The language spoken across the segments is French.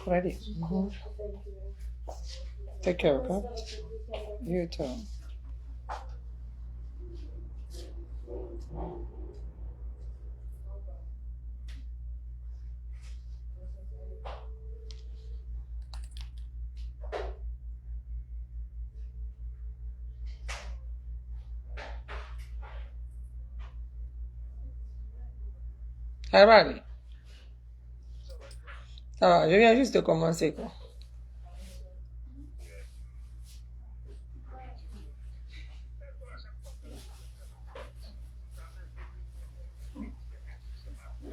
Ready. Take care, okay? You too. Ça va aller. Ça va, je viens juste de commencer, quoi.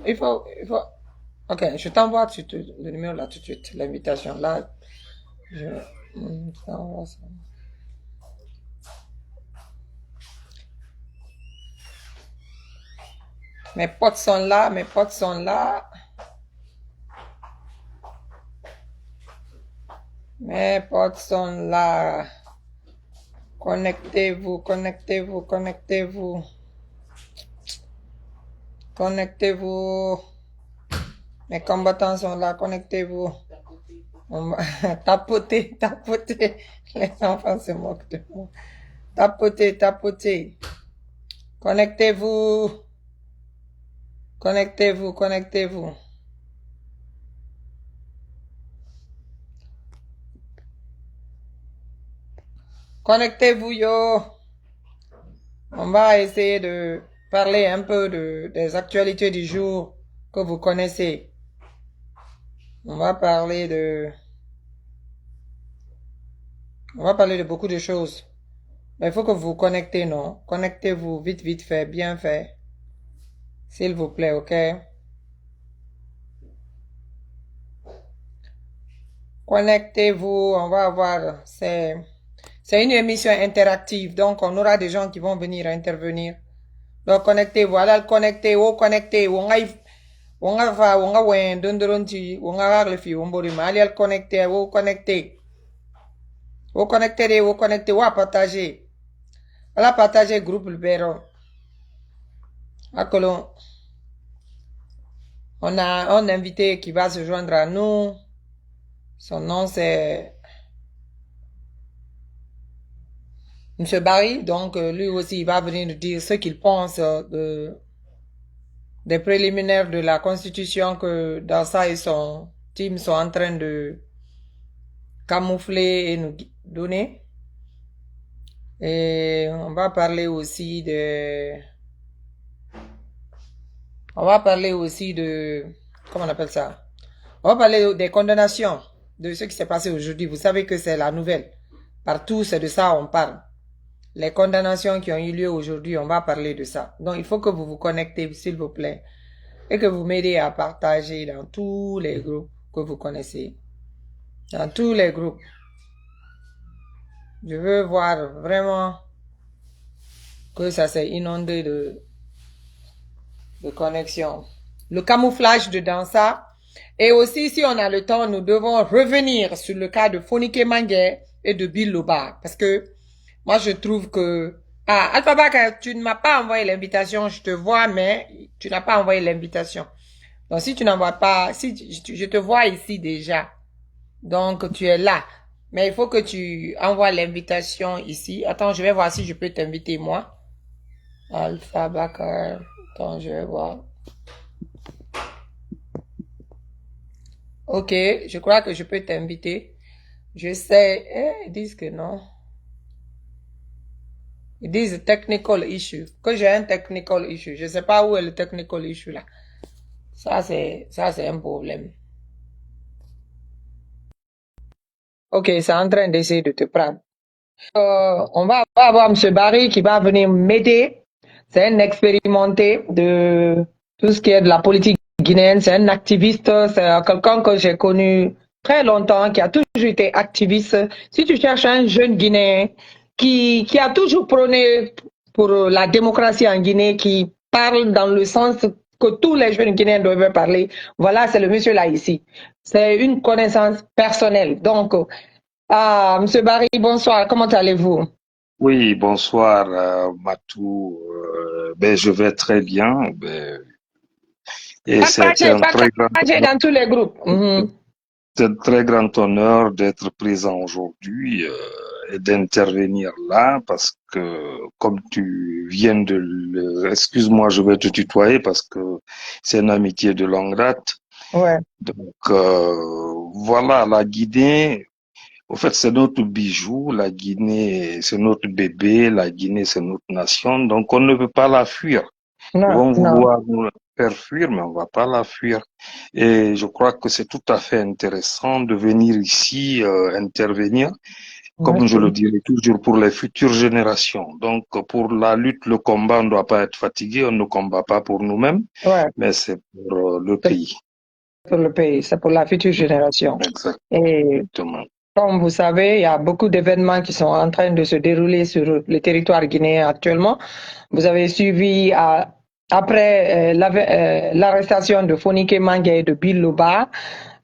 Il faut. Ok, je t'envoie le numéro là tout de suite, l'invitation là. Je t'envoie ça. Mes potes sont là, mes potes sont là. Mes potes sont là. Connectez-vous, connectez-vous, connectez-vous. Connectez-vous. Mes combattants sont là, connectez-vous. On va tapoter, tapoter. Les enfants se moquent de moi. Tapoter, tapoter. Connectez-vous. Connectez-vous, connectez-vous. Connectez-vous, yo. On va essayer de parler un peu des actualités du jour que vous connaissez. On va parler de beaucoup de choses. Mais il faut que vous vous connectez, non? Connectez-vous vite, vite fait, bien fait. S'il vous plaît, ok? Connectez-vous, on va avoir... C'est une émission interactive, donc on aura des gens qui vont venir intervenir. Donc connectez-vous, allez connecter, connecter, on va wen dondoronti, on va le fi, on bori mal, allez connecter, connecter. Connecter, partager. Allez partager groupe le béron. On a un invité qui va se joindre à nous. Son nom c'est Monsieur Barry, donc lui aussi il va venir nous dire ce qu'il pense des préliminaires de la Constitution que Dansa et son team sont en train de camoufler et nous donner. Et on va parler aussi de... Comment on appelle ça? On va parler des condamnations de ce qui s'est passé aujourd'hui. Vous savez que c'est la nouvelle. Partout, c'est de ça on parle. Les condamnations qui ont eu lieu aujourd'hui, on va parler de ça. Donc, il faut que vous vous connectez, s'il vous plaît. Et que vous m'aidez à partager dans tous les groupes que vous connaissez. Dans tous les groupes. Je veux voir vraiment que ça s'est inondé de connexions. Le camouflage de Dansa. Et aussi, si on a le temps, nous devons revenir sur le cas de Fonike Mangué et de Bill Loba. Parce que moi, je trouve que... Ah, Alpha Baka, tu ne m'as pas envoyé l'invitation. Je te vois, mais tu n'as pas envoyé l'invitation. Donc, si tu n'envoies pas... je te vois ici déjà. Donc, tu es là. Mais il faut que tu envoies l'invitation ici. Attends, je vais voir si je peux t'inviter, moi. Alpha Baka. Attends, je vais voir. Ok, je crois que je peux t'inviter. Je sais... ils disent que non. Ils disent technical issue. Que j'ai un technical issue. Je ne sais pas où est le technical issue là. Ça, c'est un problème. Ok, c'est en train d'essayer de te prendre. On va avoir M. Barry qui va venir m'aider. C'est un expérimenté de tout ce qui est de la politique guinéenne. C'est un activiste. C'est quelqu'un que j'ai connu très longtemps, qui a toujours été activiste. Si tu cherches un jeune Guinéen qui a toujours prôné pour la démocratie en Guinée, qui parle dans le sens que tous les jeunes Guinéens doivent parler, voilà, c'est le monsieur là ici. C'est une connaissance personnelle. Donc, Monsieur Barry, bonsoir, comment allez-vous? Oui, bonsoir, Matou. Je vais très bien. Et c'est Partagez un très grand dans tous les groupes. un très grand honneur d'être présent aujourd'hui et d'intervenir là parce que, comme tu viens de excuse-moi, je vais te tutoyer parce que c'est une amitié de longue date. Ouais, Donc, voilà, la Guinée, au fait, c'est notre bijou. La Guinée, c'est notre bébé. La Guinée, c'est notre nation. Donc, on ne peut pas la fuir. Ils non, vont non, vouloir nous la faire fuir, mais on va pas la fuir. Et je crois que c'est tout à fait intéressant de venir ici intervenir, comme je le merci. dirais toujours, pour les futures générations. Donc, pour la lutte, le combat, on ne doit pas être fatigué. On ne combat pas pour nous-mêmes, Ouais, mais c'est pour le c'est pays. pour le pays, c'est pour la future génération. Et Exactement. comme vous savez, il y a beaucoup d'événements qui sont en train de se dérouler sur le territoire guinéen actuellement. Vous avez suivi après l'arrestation de Fonike Mangue et de Bill Luba,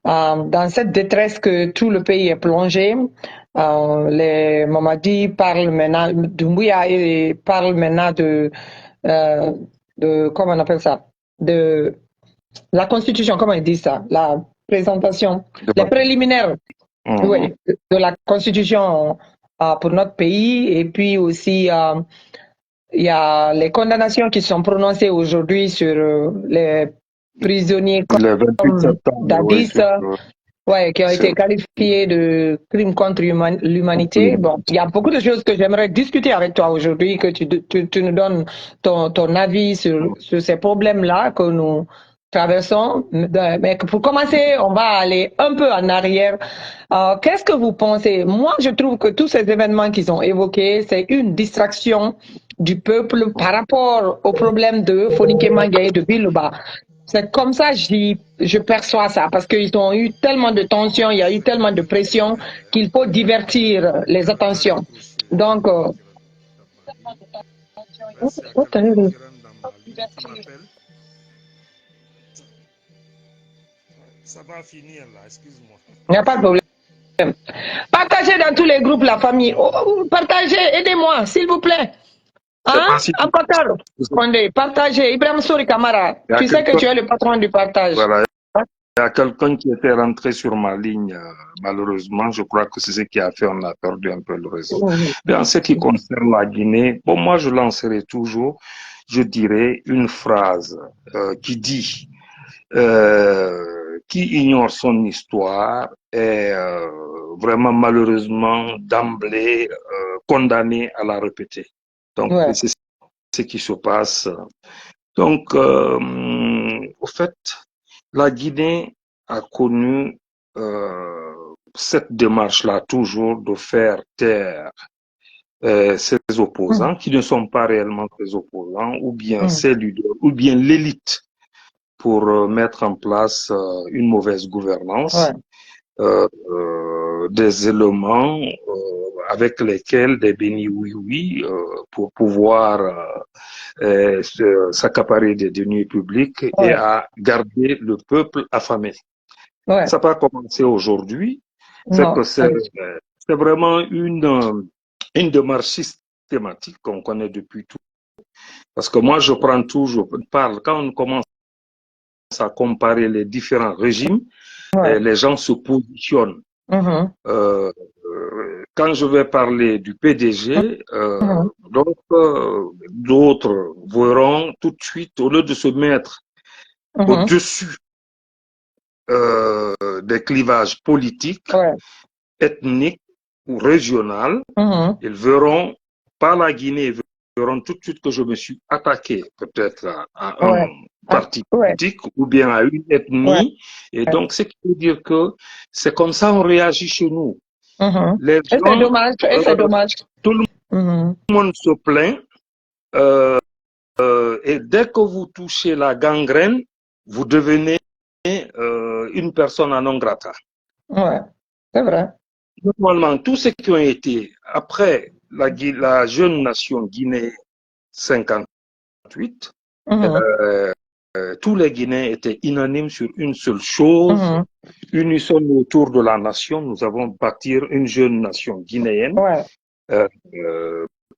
dans cette détresse que tout le pays est plongé. Les Mamadi parlent maintenant, Doumbouya parle maintenant comment on appelle ça, de la constitution, comment ils disent ça, la présentation, les préliminaires, Mhm. oui, de la constitution pour notre pays. Et puis aussi, il y a les condamnations qui sont prononcées aujourd'hui sur les prisonniers Le 28 comme septembre, oui, Dadis, ouais, qui ont été qualifiés de crimes contre l'humanité. Bon, il y a beaucoup de choses que j'aimerais discuter avec toi aujourd'hui, que tu nous donnes ton avis sur ces problèmes-là que nous traversons. Mais pour commencer, on va aller un peu en arrière. Qu'est-ce que vous pensez? Moi, je trouve que tous ces événements qu'ils ont évoqués, c'est une distraction du peuple par rapport au problème de Fonike Mangue et de Biluba. C'est comme ça je perçois ça, parce qu'ils ont eu tellement de tensions, il y a eu tellement de pression qu'il faut divertir les attentions. Donc, Ça va finir là, excuse-moi. il n'y a pas de problème. Partagez dans tous les groupes la famille. Partagez, aidez-moi, s'il vous plaît. C'est Hein? pas si Ampatar, Condé, partagez. Ibrahim Souri Kamara, il y a tu sais que quelqu'un, tu es le patron du partage. voilà, il y a quelqu'un qui était rentré sur ma ligne, malheureusement, je crois que c'est ce qui a fait on a perdu un peu le réseau. Mais en ce qui concerne la Guinée, bon, moi je lancerai toujours, je dirais, une phrase qui dit qui ignore son histoire est vraiment malheureusement d'emblée condamné à la répéter. Donc, Ouais. c'est ce qui se passe. Donc, au fait, la Guinée a connu cette démarche-là toujours de faire taire ses opposants qui ne sont pas réellement ses opposants, ou bien ses leaders, ou bien l'élite pour mettre en place une mauvaise gouvernance, des éléments avec lesquels des bénis oui-oui pour pouvoir s'accaparer des deniers publics et à garder le peuple affamé. Ouais. Ça n'a pas commencé aujourd'hui, c'est que c'est vraiment une démarche systématique qu'on connaît depuis tout. Parce que moi, je prends toujours, quand on commence à comparer les différents régimes, les gens se positionnent. Quand je vais parler du PDG, d'autres verront tout de suite, au lieu de se mettre au-dessus des clivages politiques, ethniques ou régionaux, ils verront, par la Guinée, ils verront tout de suite que je me suis attaqué peut-être à un parti politique ou bien à une ethnie. Et donc, ce qui veut dire que c'est comme ça on réagit chez nous. Les gens, c'est dommage, c'est dommage. Tout le monde se plaint et dès que vous touchez la gangrène, vous devenez une personne non grata. Ouais, c'est vrai. Normalement, tous ceux qui ont été après la jeune nation guinéenne 58, tous les Guinéens étaient unanimes sur une seule chose, unissons autour de la nation, nous avons bâtir une jeune nation guinéenne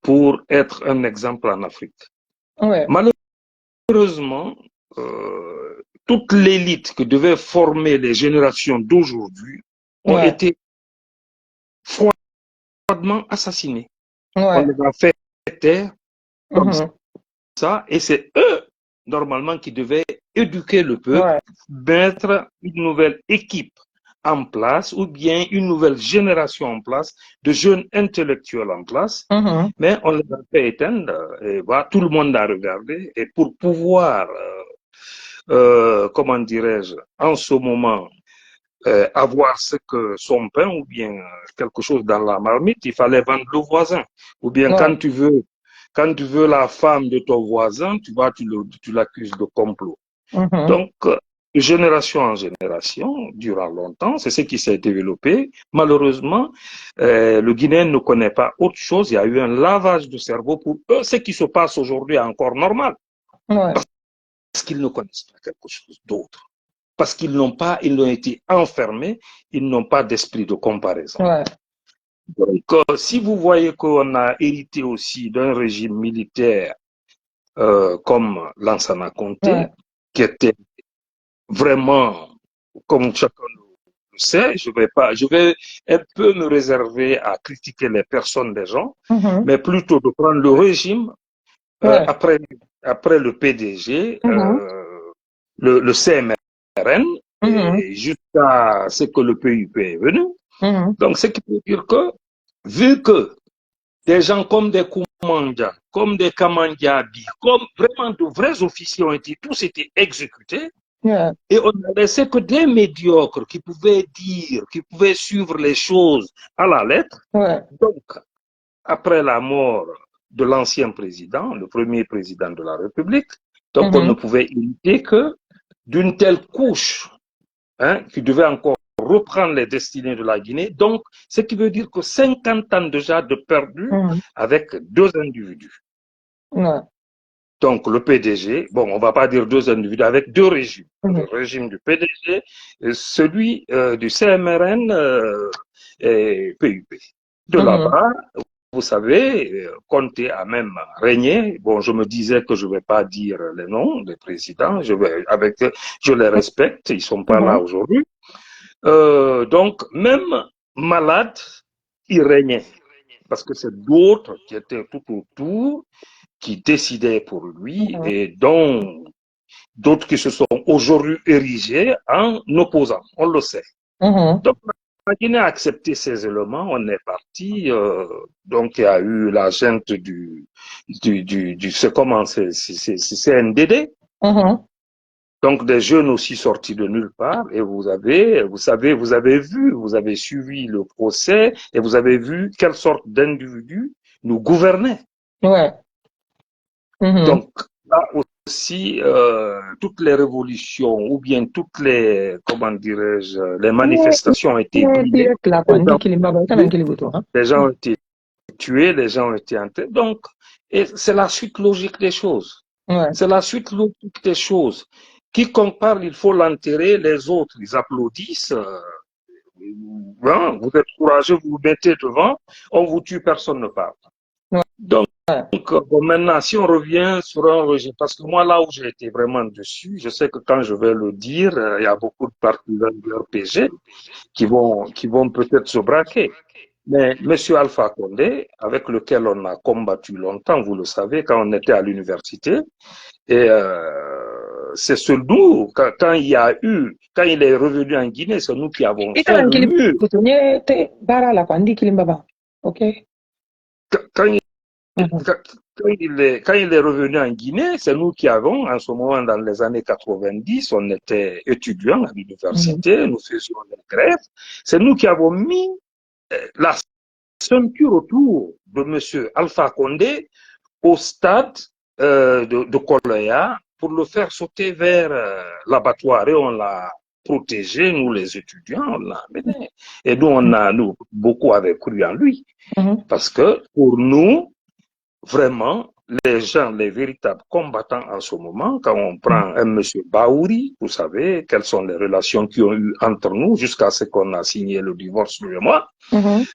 pour être un exemple en Afrique. Malheureusement, toute l'élite que devait former les générations d'aujourd'hui ont Ouais. été froidement assassinés. On Ouais. les a fait taire comme Mhm. ça, et c'est eux, normalement, qui devaient éduquer le peuple, Ouais. mettre une nouvelle équipe en place, ou bien une nouvelle génération en place, de jeunes intellectuels en place, Mhm. mais on les a fait éteindre, et voilà, tout le monde a regardé, et pour pouvoir, comment dirais-je, en ce moment, avoir ce que son pain ou bien quelque chose dans la marmite, il fallait vendre le voisin. Ou bien Ouais. quand tu veux la femme de ton voisin, tu l'accuses de complot. Mhm. Donc, de génération en génération, durant longtemps, c'est ce qui s'est développé. Malheureusement, le Guinéen ne connaît pas autre chose. Il y a eu un lavage de cerveau pour eux. Ce qui se passe aujourd'hui est encore normal Ouais. parce qu'ils ne connaissent pas quelque chose d'autre. Parce qu'ils ont été enfermés, ils n'ont pas d'esprit de comparaison. Ouais. Donc, si vous voyez qu'on a hérité aussi d'un régime militaire comme Lansana Conté, Ouais. qui était vraiment, comme chacun le sait, je vais un peu me réserver à critiquer les personnes des gens, Mhm. mais plutôt de prendre le régime Ouais. après le PDG, Mhm. le CMRN, Mhm. et jusqu'à ce que le PUP est venu. Mhm. Donc, ce qui veut dire que, vu que des gens comme des Koumandja, comme des Kamandiabi, comme vraiment de vrais officiers tous été exécutés, Ouais. et on n'a laissé que des médiocres qui pouvaient dire, qui pouvaient suivre les choses à la lettre. Ouais. Donc, après la mort de l'ancien président, le premier président de la République, donc on ne Mhm. pouvait éviter que d'une telle couche qui devait encore reprendre les destinées de la Guinée. Donc, ce qui veut dire que 50 ans déjà de perdu Mhm. avec deux individus. Ouais. Donc, le PDG, bon, on ne va pas dire deux individus, avec deux régimes. Mhm. Le régime du PDG et celui du CMRN et PUP. De Mhm. là-bas, vous savez, Conté a même régné. Bon, je me disais que je ne vais pas dire les noms des présidents. Je les respecte. Ils ne sont pas là Mhm. aujourd'hui. Donc, même malade, il régnait. Parce que c'est d'autres qui étaient tout autour, qui décidaient pour lui, Mhm. et dont d'autres qui se sont aujourd'hui érigés en opposants. On le sait. Mhm. Donc, la Guinée a accepté ces éléments, on est parti. Donc, il y a eu la junte c'est comment, c'est CNDD. Mhm. Donc, des jeunes aussi sortis de nulle part, et vous avez suivi le procès, et vous avez vu quelle sorte d'individus nous gouvernaient. Ouais. Mhm. Donc, là aussi, toutes les révolutions, ou bien toutes les, comment dirais-je, les manifestations ont été brimées, Direct là, les quoi. Ndi gens kilimba ba, ont utanan été tués, kilibutu, hein. les gens ont été tués, les gens ont été enterrés. Donc, et c'est la suite logique des choses. Ouais. C'est la suite logique des choses. Quiconque parle, il faut l'enterrer, les autres, ils applaudissent. Vous êtes courageux, vous vous mettez devant, on vous tue, personne ne parle. Ouais. Donc, Ouais. bon, maintenant, si on revient sur un régime, parce que moi, là où j'ai été vraiment dessus, je sais que quand je vais le dire, il y a beaucoup de partisans de l'RPG qui vont peut-être se braquer. Mais M. Alpha Condé, avec lequel on a combattu longtemps, vous le savez, quand on était à l'université, et c'est ce nous, quand il est revenu en Guinée, c'est nous qui avons fait Itanan le mur. kilibutu, nye te bara la, quoi. Ndi kilimba ba. Ok. Quand il Mhm. quand il est revenu en Guinée, c'est nous qui avons, en ce moment, dans les années 90, on était étudiants à Mhm. l'université, nous faisions des grèves. C'est nous qui avons mis la ceinture autour de M. Alpha Condé au stade de Koloya pour le faire sauter vers l'abattoir. Et on l'a protégé, nous les étudiants, on l'a amené. Et nous, beaucoup avaient cru en lui. Mhm. Parce que pour nous, vraiment, les gens, les véritables combattants en ce moment, quand on prend un monsieur Baouri, vous savez quelles sont les relations qu'il y a eu entre nous jusqu'à ce qu'on a signé le divorce, lui et moi. Mhm.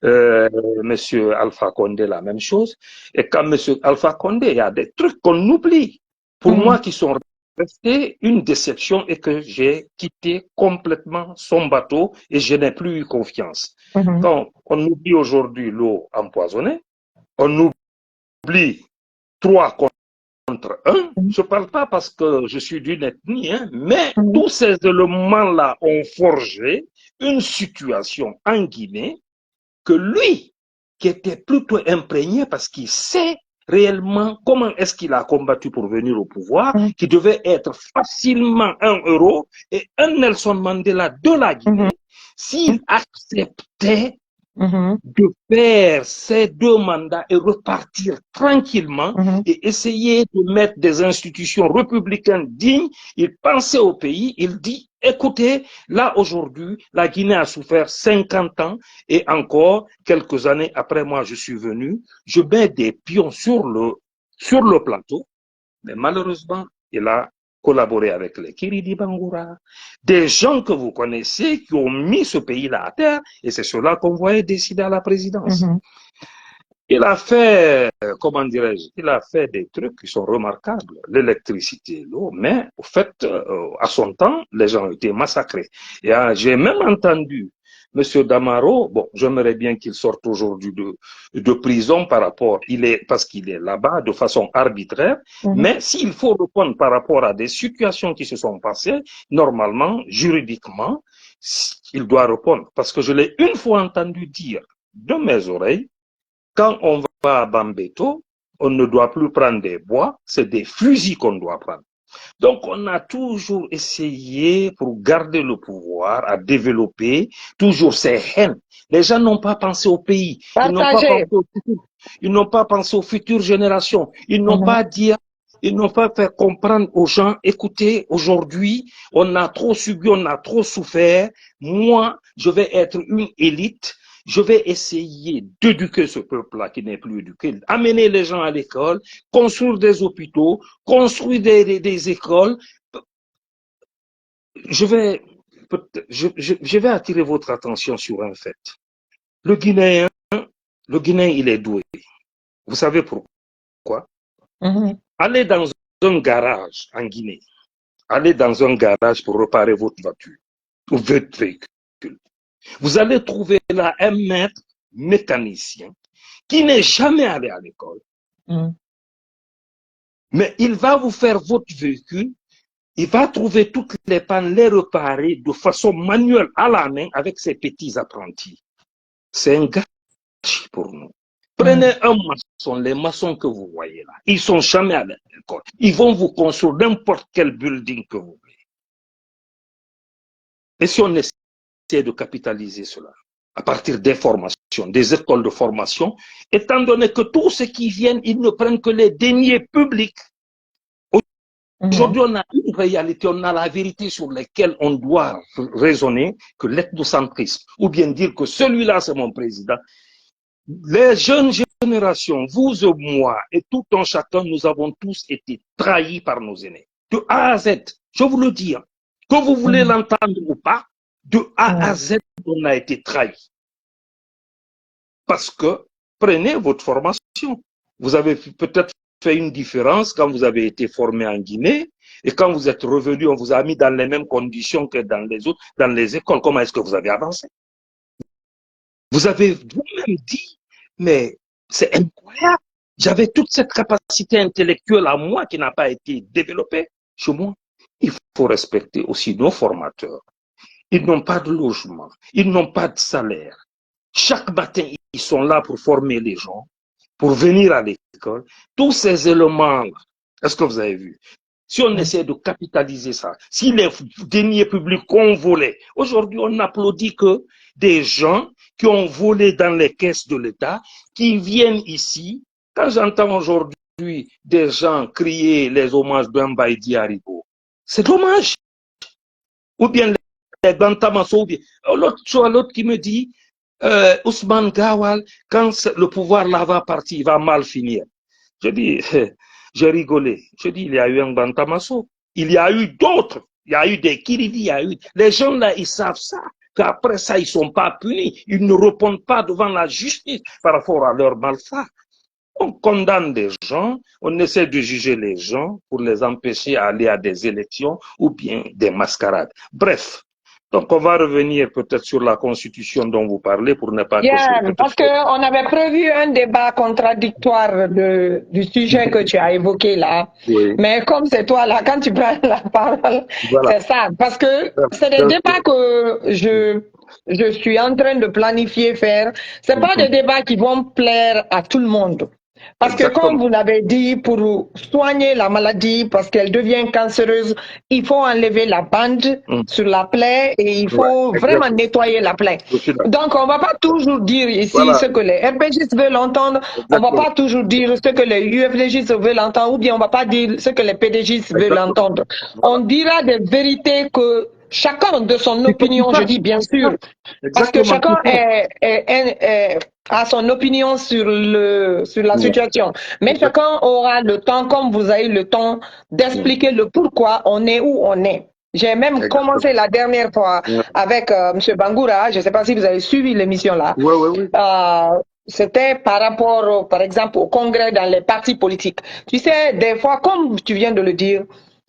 Monsieur Alpha Condé, la même chose. Et quand monsieur Alpha Condé, il y a des trucs qu'on oublie. Pour Mhm. moi, qui sont resté une déception et que j'ai quitté complètement son bateau et je n'ai plus eu confiance. Quand on oublie aujourd'hui l'eau empoisonnée, on oublie 3 contre 1, je ne parle pas parce que je suis d'une ethnie, hein, mais tous ces éléments-là ont forgé une situation en Guinée que lui, qui était plutôt imprégné parce qu'il sait réellement comment est-ce qu'il a combattu pour venir au pouvoir, qui devait être facilement un héros et un Nelson Mandela de la Guinée, s'il acceptait de faire ces 2 mandats et repartir tranquillement et essayer de mettre des institutions républicaines dignes. Il pensait au pays, il dit, écoutez, là aujourd'hui, la Guinée a souffert 50 ans et encore quelques années après moi, je suis venu, je mets des pions sur le plateau, mais malheureusement, il a collaboré avec les Kiridi Bangoura, des gens que vous connaissez qui ont mis ce pays-là à terre, et c'est cela qu'on voyait décider à la présidence. Il a fait, comment dirais-je, il a fait des trucs qui sont remarquables, l'électricité, l'eau, mais au fait, à son temps, les gens ont été massacrés. Et j'ai même entendu Monsieur Damaro, bon, j'aimerais bien qu'il sorte aujourd'hui de prison parce qu'il est là-bas de façon arbitraire, mais s'il faut répondre par rapport à des situations qui se sont passées, normalement, juridiquement, il doit répondre. Parce que je l'ai une fois entendu dire de mes oreilles, quand on va à Bambeto, on ne doit plus prendre des bois, c'est des fusils qu'on doit prendre. Donc, on a toujours essayé, pour garder le pouvoir, à développer toujours ces haines. Les gens n'ont pas pensé au pays. Ils n'ont pas pensé au futur. Ils n'ont pas pensé aux futures générations. Ils n'ont pas dit, ils n'ont pas fait comprendre aux gens, écoutez, aujourd'hui, on a trop subi, on a trop souffert. Moi, je vais être une élite. Je vais essayer d'éduquer ce peuple-là qui n'est plus éduqué, amener les gens à l'école, construire des hôpitaux, construire des écoles. Je vais attirer votre attention sur un fait. Le Guinéen, il est doué. Vous savez pourquoi? Allez dans un garage en Guinée. Allez dans un garage pour réparer votre voiture ou votre véhicule. Vous allez trouver là un maître mécanicien qui n'est jamais allé à l'école. Mais il va vous faire votre véhicule, il va trouver toutes les pannes, les réparer de façon manuelle à la main avec ses petits apprentis. C'est un gâchis pour nous. Prenez un maçon, les maçons que vous voyez là, ils sont jamais à l'école. Ils vont vous construire n'importe quel building que vous voulez. Et si on essaie de capitaliser cela à partir des formations, des écoles de formation, étant donné que tous ceux qui viennent, ils ne prennent que les deniers publics. Aujourd'hui, on a une réalité, on a la vérité sur laquelle on doit raisonner, que l'ethnocentrisme, ou bien dire que celui-là, c'est mon président. Les jeunes générations, vous et moi, et tout un chacun, nous avons tous été trahis par nos aînés. De A à Z, je vous le dis, que vous voulez l'entendre ou pas, de A à Z, on a été trahis. Parce que, prenez votre formation. Vous avez peut-être fait une différence quand vous avez été formé en Guinée et quand vous êtes revenu, on vous a mis dans les mêmes conditions que dans les autres, dans les écoles. Comment est-ce que vous avez avancé? Vous avez vous-même dit, mais c'est incroyable. J'avais toute cette capacité intellectuelle à moi qui n'a pas été développée chez moi. Il faut respecter aussi nos formateurs. Ils n'ont pas de logement, ils n'ont pas de salaire. Chaque matin, ils sont là pour former les gens, pour venir à l'école. Tous ces éléments-là, est-ce que vous avez vu? Si on essaie de capitaliser ça, si les deniers publics ont volé, aujourd'hui on applaudit que des gens qui ont volé dans les caisses de l'État, qui viennent ici. Quand j'entends aujourd'hui des gens crier les hommages d'un Baïdi Haribo, c'est dommage. Ou bien les Bantamasso, ou bien l'autre qui me dit, Ousmane Gawal, quand le pouvoir là va partir, il va mal finir. Je dis, j'ai rigolé. Je dis, il y a eu un Bantamasso. Il y a eu d'autres. Il y a eu des Kiridi. Les gens là, ils savent ça. Qu'après ça, ils ne sont pas punis. Ils ne répondent pas devant la justice par rapport à leur malfrat. On condamne des gens, on essaie de juger les gens pour les empêcher d'aller à des élections ou bien des mascarades. Bref, donc on va revenir peut-être sur la constitution dont vous parlez pour ne pas que je... Parce qu'on avait prévu un débat contradictoire du sujet que tu as évoqué là. Oui. Mais comme c'est toi là, quand tu prends la parole, Voilà. c'est ça. Parce que c'est des débats que je suis en train de planifier faire. C'est pas des débats qui vont plaire à tout le monde. Parce que comme vous l'avez dit, pour soigner la maladie, parce qu'elle devient cancéreuse, il faut enlever la bande sur la plaie et il faut vraiment nettoyer la plaie. Donc on va pas toujours dire ici ce que les RPGistes veulent entendre, on va pas toujours dire ce que les UFDGistes veulent entendre, ou bien on va pas dire ce que les PDGistes veulent entendre. On dira des vérités que chacun de son opinion, je dis bien sûr, parce que chacun a son opinion sur la situation. Mais chacun aura le temps, comme vous avez le temps, d'expliquer le pourquoi on est où on est. J'ai même commencé la dernière fois avec M. Bangoura, je ne sais pas si vous avez suivi l'émission là. C'était par rapport, par exemple, au congrès dans les partis politiques. Tu sais, des fois, comme tu viens de le dire,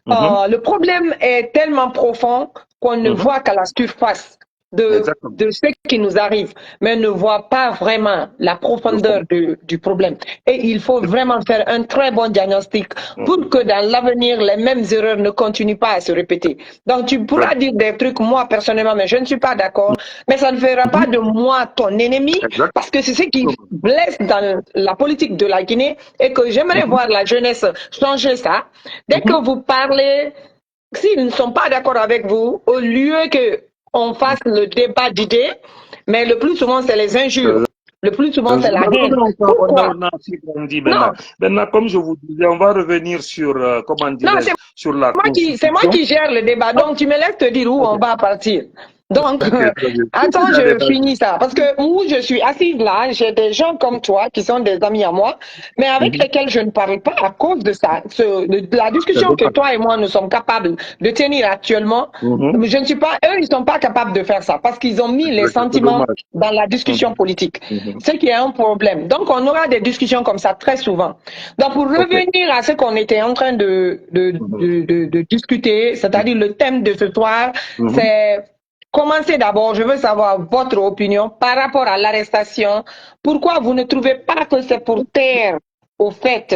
le problème est tellement profond qu'on ne voit qu'à la surface de ce qui nous arrive, mais ne voit pas vraiment la profondeur du problème. Et il faut vraiment faire un très bon diagnostic pour que dans l'avenir, les mêmes erreurs ne continuent pas à se répéter. Donc tu pourras dire des trucs, moi personnellement, mais je ne suis pas d'accord, mais ça ne fera pas de moi ton ennemi, parce que c'est ce qui blesse dans la politique de la Guinée et que j'aimerais voir la jeunesse changer ça. Dès que vous parlez, s'ils ne sont pas d'accord avec vous, au lieu que on fasse le débat d'idées, mais le plus souvent, c'est les injures. Le plus souvent, c'est la haine. Pourquoi? Maintenant, comme je vous disais, on va revenir sur, comment dirais-je, sur la constitution. C'est moi qui gère le débat, donc tu me laisses te dire où on va partir. Donc, attends, je finis ça. Parce que où je suis assise là, j'ai des gens comme toi qui sont des amis à moi, mais avec lesquels je ne parle pas à cause de ça. La discussion que toi et moi nous sommes capables de tenir actuellement, je ne suis pas, eux, ils ne sont pas capables de faire ça parce qu'ils ont mis les sentiments dans la discussion politique. Ce qui est un problème. Donc, on aura des discussions comme ça très souvent. Donc, pour revenir à ce qu'on était en train de discuter, c'est-à-dire le thème de ce soir, c'est... Commencez d'abord, je veux savoir votre opinion par rapport à l'arrestation. Pourquoi vous ne trouvez pas que c'est pour taire, au fait,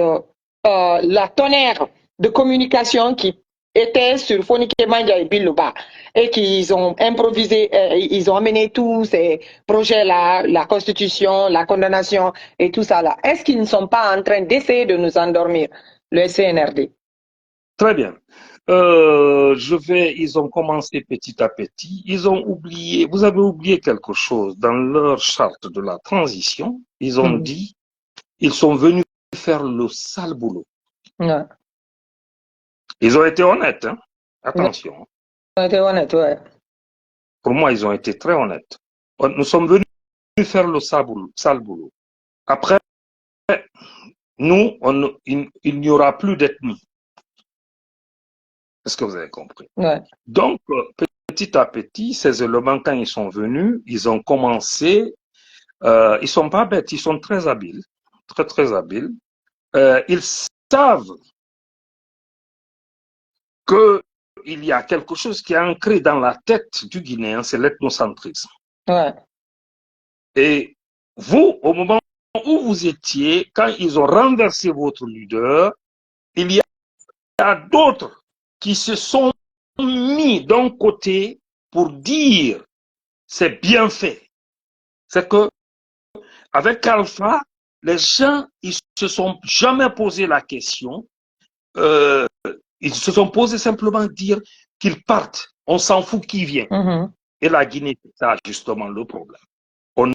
la tonnerre de communication qui était sur Fonike Manja et Biloba et qu'ils ont improvisé, ils ont amené tous ces projets-là, la constitution, la condamnation et tout ça là. Est-ce qu'ils ne sont pas en train d'essayer de nous endormir, le CNRD? Très bien. Ils ont commencé petit à petit. Ils ont oublié, vous avez oublié quelque chose. Dans leur charte de la transition, ils ont dit, ils sont venus faire le sale boulot. Ils ont été honnêtes, hein? Attention. Ils ont été honnêtes, ouais. Pour moi, ils ont été très honnêtes. Nous sommes venus faire le sale boulot. Après, nous, il n'y aura plus d'ethnie. Est-ce que vous avez compris? Donc, petit à petit, ces éléments, quand ils sont venus, ils ont commencé, ils sont pas bêtes, ils sont très habiles, très, très habiles. Ils savent qu'il y a quelque chose qui est ancré dans la tête du Guinéen, c'est l'ethnocentrisme. Et vous, au moment où vous étiez, quand ils ont renversé votre leader, il y a d'autres qui se sont mis d'un côté pour dire c'est bien fait. C'est que avec Alpha, les gens, ils se sont jamais posé la question. Ils se sont posé simplement dire qu'ils partent. On s'en fout qui vient. Et la Guinée, c'est ça justement le problème. On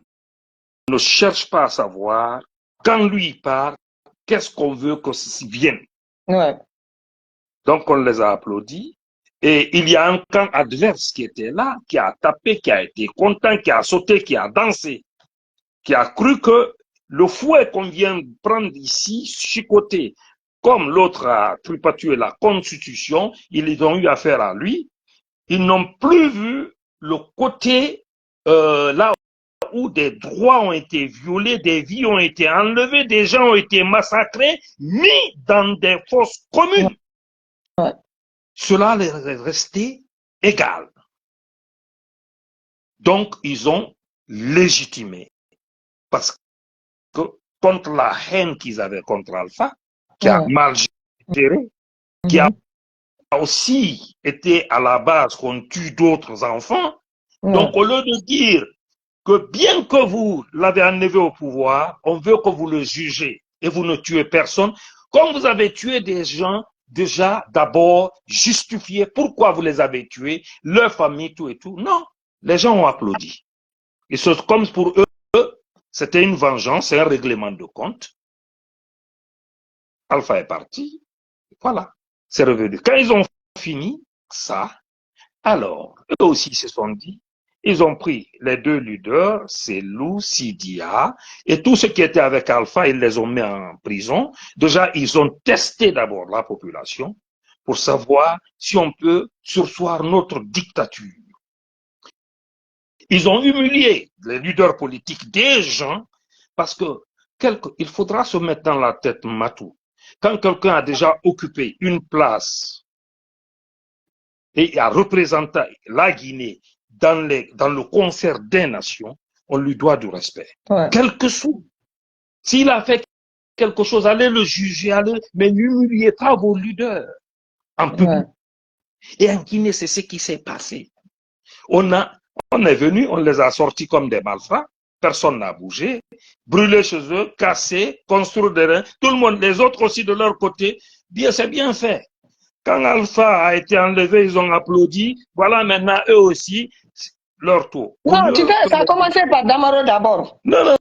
ne cherche pas à savoir quand lui part, qu'est-ce qu'on veut que ceci vienne. Donc on les a applaudis. Et il y a un camp adverse qui était là, qui a tapé, qui a été content, qui a sauté, qui a dansé, qui a cru que le fouet qu'on vient de prendre ici, chicoté, comme l'autre a tripatué la Constitution, ils ont eu affaire à lui. Ils n'ont plus vu le côté là où des droits ont été violés, des vies ont été enlevées, des gens ont été massacrés, mis dans des fosses communes. Ouais. Cela leur est resté égal. Donc, ils ont légitimé. Parce que contre la haine qu'ils avaient contre Alpha, qui a mal géré, qui a aussi été à la base qu'on tue d'autres enfants. Donc, au lieu de dire que bien que vous l'avez enlevé au pouvoir, on veut que vous le jugez et vous ne tuez personne, comme vous avez tué des gens déjà d'abord justifiés, pourquoi vous les avez tués, leur famille, tout et tout. Non, les gens ont applaudi. Et c'est comme pour eux, c'était une vengeance, c'est un règlement de compte. Alpha est parti, voilà, c'est revenu. Quand ils ont fini ça, alors, eux aussi se sont dit, ils ont pris les deux leaders, Selou, Sidia, et tous ceux qui étaient avec Alpha, ils les ont mis en prison. Déjà, ils ont testé d'abord la population pour savoir si on peut surseoir notre dictature. Ils ont humilié les leaders politiques des gens parce que il faudra se mettre dans la tête, Matou. Quand quelqu'un a déjà occupé une place et a représenté la Guinée dans le concert des nations, on lui doit du respect. Quel que soit. S'il a fait quelque chose, allez le juger, mais n'humiliez pas vos leaders en public. Et en Guinée, c'est ce qui s'est passé. On est venu, on les a sortis comme des malfrats, personne n'a bougé, brûlé chez eux, cassé, construire des reins, tout le monde, les autres aussi de leur côté, bien, c'est bien fait. Quand Alpha a été enlevé, ils ont applaudi. Voilà maintenant eux aussi, leur tour. Non, tu sais, ça a commencé par Damaro d'abord. Non,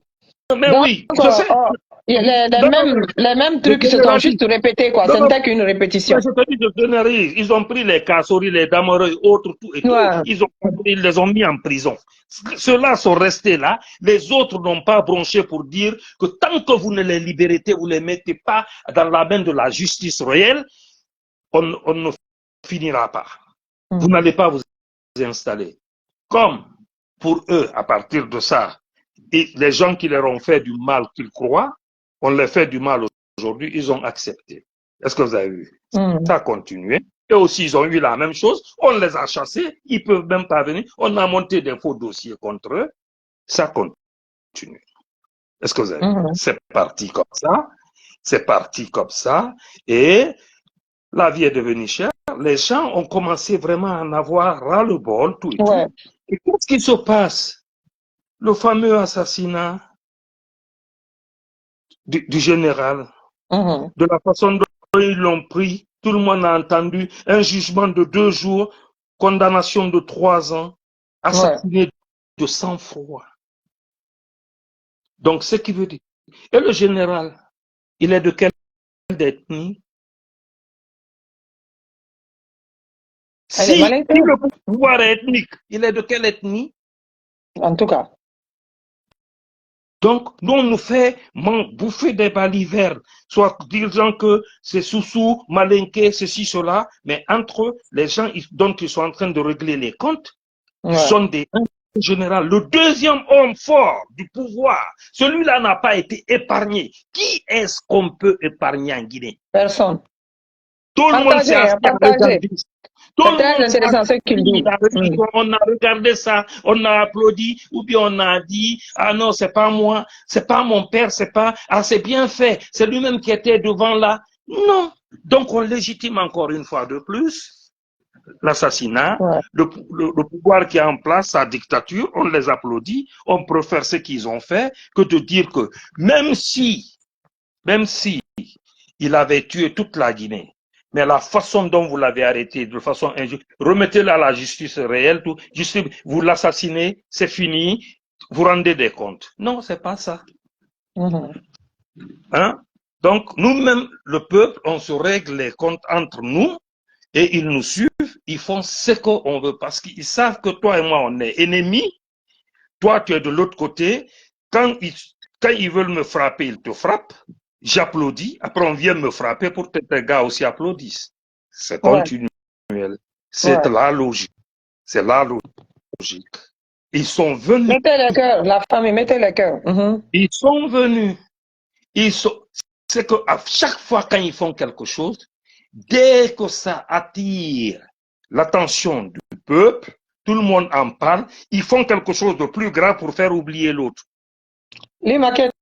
mais donc, oui, je sais. Les mêmes trucs se sont juste répétés, quoi. Ce n'était qu'une répétition. Je te dis de généraliser. Ils ont pris les Kassori, les Damaro et autres, tout et tout. Ils les ont mis en prison. Ceux-là sont restés là. Les autres n'ont pas bronché pour dire que tant que vous ne les libérez, vous ne les mettez pas dans la main de la justice réelle, on ne finira pas. Vous n'allez pas vous installer. Comme pour eux, à partir de ça, et les gens qui leur ont fait du mal qu'ils croient, on les fait du mal aujourd'hui, ils ont accepté. Est-ce que vous avez vu? Ça a continué. Et aussi, ils ont eu la même chose. On les a chassés. Ils ne peuvent même pas venir. On a monté des faux dossiers contre eux. Ça continue. Est-ce que vous avez vu? C'est parti comme ça. C'est parti comme ça. Et la vie est devenue chère. Les gens ont commencé vraiment à en avoir ras-le-bol, tout et tout. Et qu'est-ce qui se passe? Le fameux assassinat du général, de la façon dont ils l'ont pris, tout le monde a entendu, un jugement de 2 jours, condamnation de 3 ans, assassiné de sang-froid. Donc, ce qui veut dire. Et le général, il est de quelle ethnie? Si le pouvoir est ethnique, il est de quelle ethnie? En tout cas. Donc, nous, on nous fait bouffer des balivernes, soit disant que c'est Soussou, Malinké, ceci, cela, mais entre eux, les gens dont ils sont en train de régler les comptes, sont des généraux. Le deuxième homme fort du pouvoir, celui-là n'a pas été épargné. Qui est-ce qu'on peut épargner en Guinée? Personne. Tout le monde s'est assis à regarder. C'est très intéressant ce qu'il dit. On a regardé ça, on a applaudi, ou bien on a dit, ah non, c'est pas moi, c'est pas mon père, c'est pas, ah c'est bien fait, c'est lui-même qui était devant là. Non. Donc on légitime encore une fois de plus l'assassinat, le pouvoir qui est en place, sa dictature, on les applaudit, on préfère ce qu'ils ont fait que de dire que même si il avait tué toute la Guinée, mais la façon dont vous l'avez arrêté, de façon injuste, remettez-le à la justice réelle, tout, vous l'assassinez, c'est fini, vous rendez des comptes. Non, c'est pas ça. Hein? Donc, nous-mêmes, le peuple, on se règle les comptes entre nous et ils nous suivent, ils font ce qu'on veut parce qu'ils savent que toi et moi, on est ennemis. Toi, tu es de l'autre côté. Quand ils veulent me frapper, ils te frappent. J'applaudis. Après, on vient me frapper pour que tes gars aussi applaudissent. C'est continuel. C'est la logique. C'est la logique. Ils sont venus. Mettez les cœurs, la famille, mettez les cœurs. Ils sont venus. C'est que à chaque fois quand ils font quelque chose, dès que ça attire l'attention du peuple, tout le monde en parle, ils font quelque chose de plus grave pour faire oublier l'autre. Les maquettes,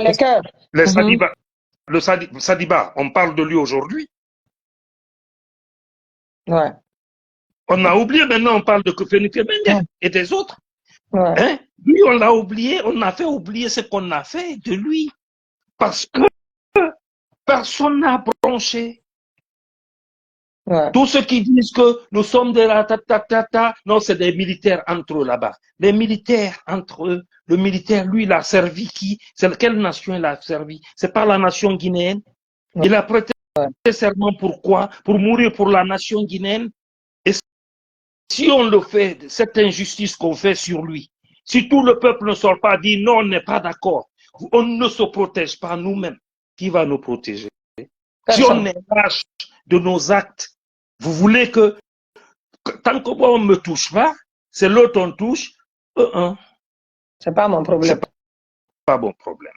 les cœurs. Le Sadiba, on parle de lui aujourd'hui. Ouais. On a oublié, maintenant on parle de Kofeni Kemengue et des autres. Ouais. Hein? Lui, on l'a oublié, on a fait oublier ce qu'on a fait de lui. Parce que personne n'a bronché. Ouais. Tous ceux qui disent que nous sommes de la ta, non, c'est des militaires entre eux là-bas. Les militaires entre eux, le militaire, lui, il a servi qui? C'est quelle nation il a servi? C'est pas la nation guinéenne. Ouais. Il a prêté serment pourquoi? Pour mourir pour la nation guinéenne. Et si on le fait, cette injustice qu'on fait sur lui, si tout le peuple ne sort pas, dit non, on n'est pas d'accord, on ne se protège pas nous-mêmes, qui va nous protéger? Si on est lâche de nos actes, vous voulez que tant que moi on me touche pas, c'est l'autre on touche. C'est pas mon problème. C'est pas mon problème.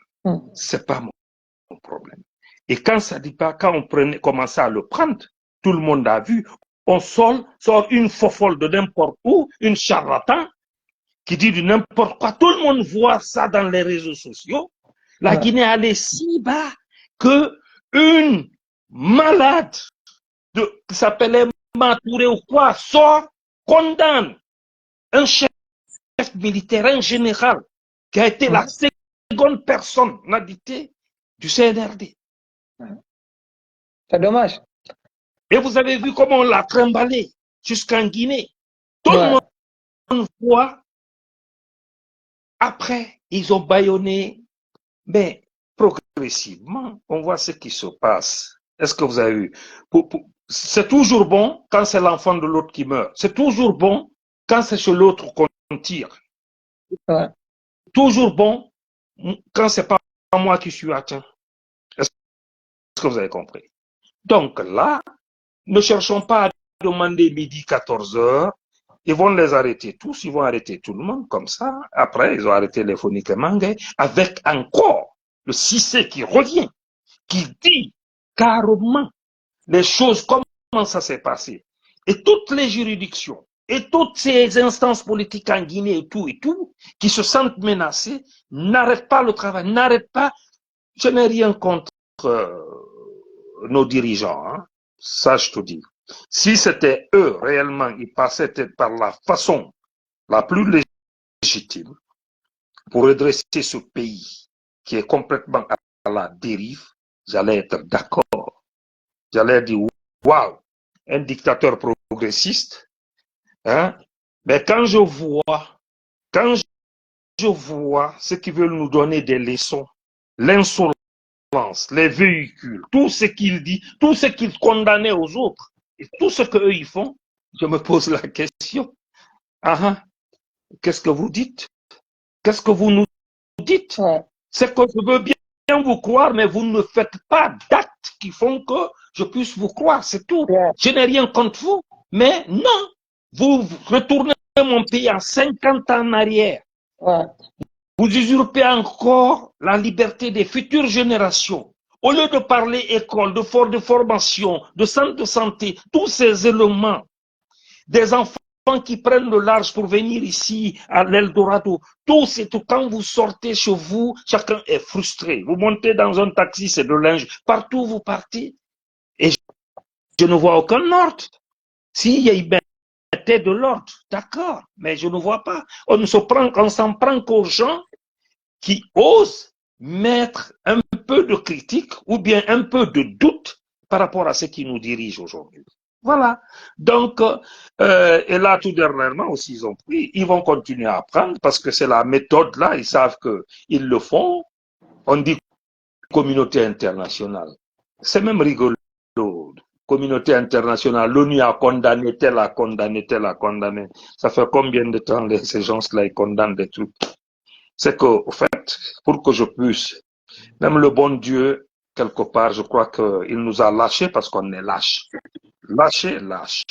C'est pas mon problème. Et quand ça dit pas, quand on commençait à le prendre, tout le monde a vu, on sort une fofolle de n'importe où, une charlatan qui dit du n'importe quoi. Tout le monde voit ça dans les réseaux sociaux. La Guinée allait si bas que une malade qui s'appelait Matouré ou quoi sort, condamne un chef militaire, un général qui a été la seconde personne n'habitée du CNRD. C'est dommage. Et vous avez vu comment on l'a trimballé jusqu'en Guinée. Tout le monde voit. Après, ils ont bâillonné, mais progressivement, on voit ce qui se passe. Est-ce que vous avez vu? C'est toujours bon quand c'est l'enfant de l'autre qui meurt. C'est toujours bon quand c'est chez l'autre qu'on tire. Ouais. Toujours bon quand c'est pas moi qui suis atteint. Est-ce que vous avez compris? Donc là, ne cherchons pas à demander midi 14h. Ils vont les arrêter tous, ils vont arrêter tout le monde comme ça. Après, ils ont arrêté les Foni Kemengue avec encore le Cissé qui revient, qui dit carrément les choses, comment ça s'est passé. Et toutes les juridictions et toutes ces instances politiques en Guinée et tout, qui se sentent menacées, n'arrêtent pas le travail, n'arrêtent pas. Je n'ai rien contre nos dirigeants, hein. Ça je te dis. Si c'était eux réellement, ils passaient par la façon la plus légitime pour redresser ce pays qui est complètement à la dérive, j'allais être d'accord. J'allais dire, waouh, un dictateur progressiste. Hein? Mais quand je vois ceux qui veulent nous donner des leçons, l'insolence, les véhicules, tout ce qu'il dit, tout ce qu'il condamnait aux autres, et tout ce qu'eux ils font, je me pose la question. Qu'est-ce que vous dites? Qu'est-ce que vous nous dites? C'est que je veux bien vous croire, mais vous ne faites pas d'actes qui font que je puisse vous croire, c'est tout. Je n'ai rien contre vous, mais non, vous retournez mon pays en 50 ans en arrière. Vous usurpez encore la liberté des futures générations. Au lieu de parler école, de formation, de centre de santé, tous ces éléments, des enfants qui prennent le large pour venir ici à l'Eldorado, tout c'est tout. Quand vous sortez chez vous, chacun est frustré. Vous montez dans un taxi, c'est de linge. Partout où vous partez, et je ne vois aucun ordre. S'il y a de l'ordre, d'accord, mais je ne vois pas. On s'en prend qu'aux gens qui osent mettre un peu de critique ou bien un peu de doute par rapport à ce qui nous dirige aujourd'hui. Voilà. Donc, et là, tout dernièrement aussi, ils vont continuer à apprendre parce que c'est la méthode là, ils savent qu'ils le font. On dit communauté internationale. C'est même rigolo. Communauté internationale, l'ONU a condamné, tel a condamné, tel a condamné. Ça fait combien de temps ces gens-là, ils condamnent des trucs? C'est qu'au fait, pour que je puisse, même le bon Dieu, quelque part, je crois qu'il nous a lâchés parce qu'on est lâche. Lâché, lâche.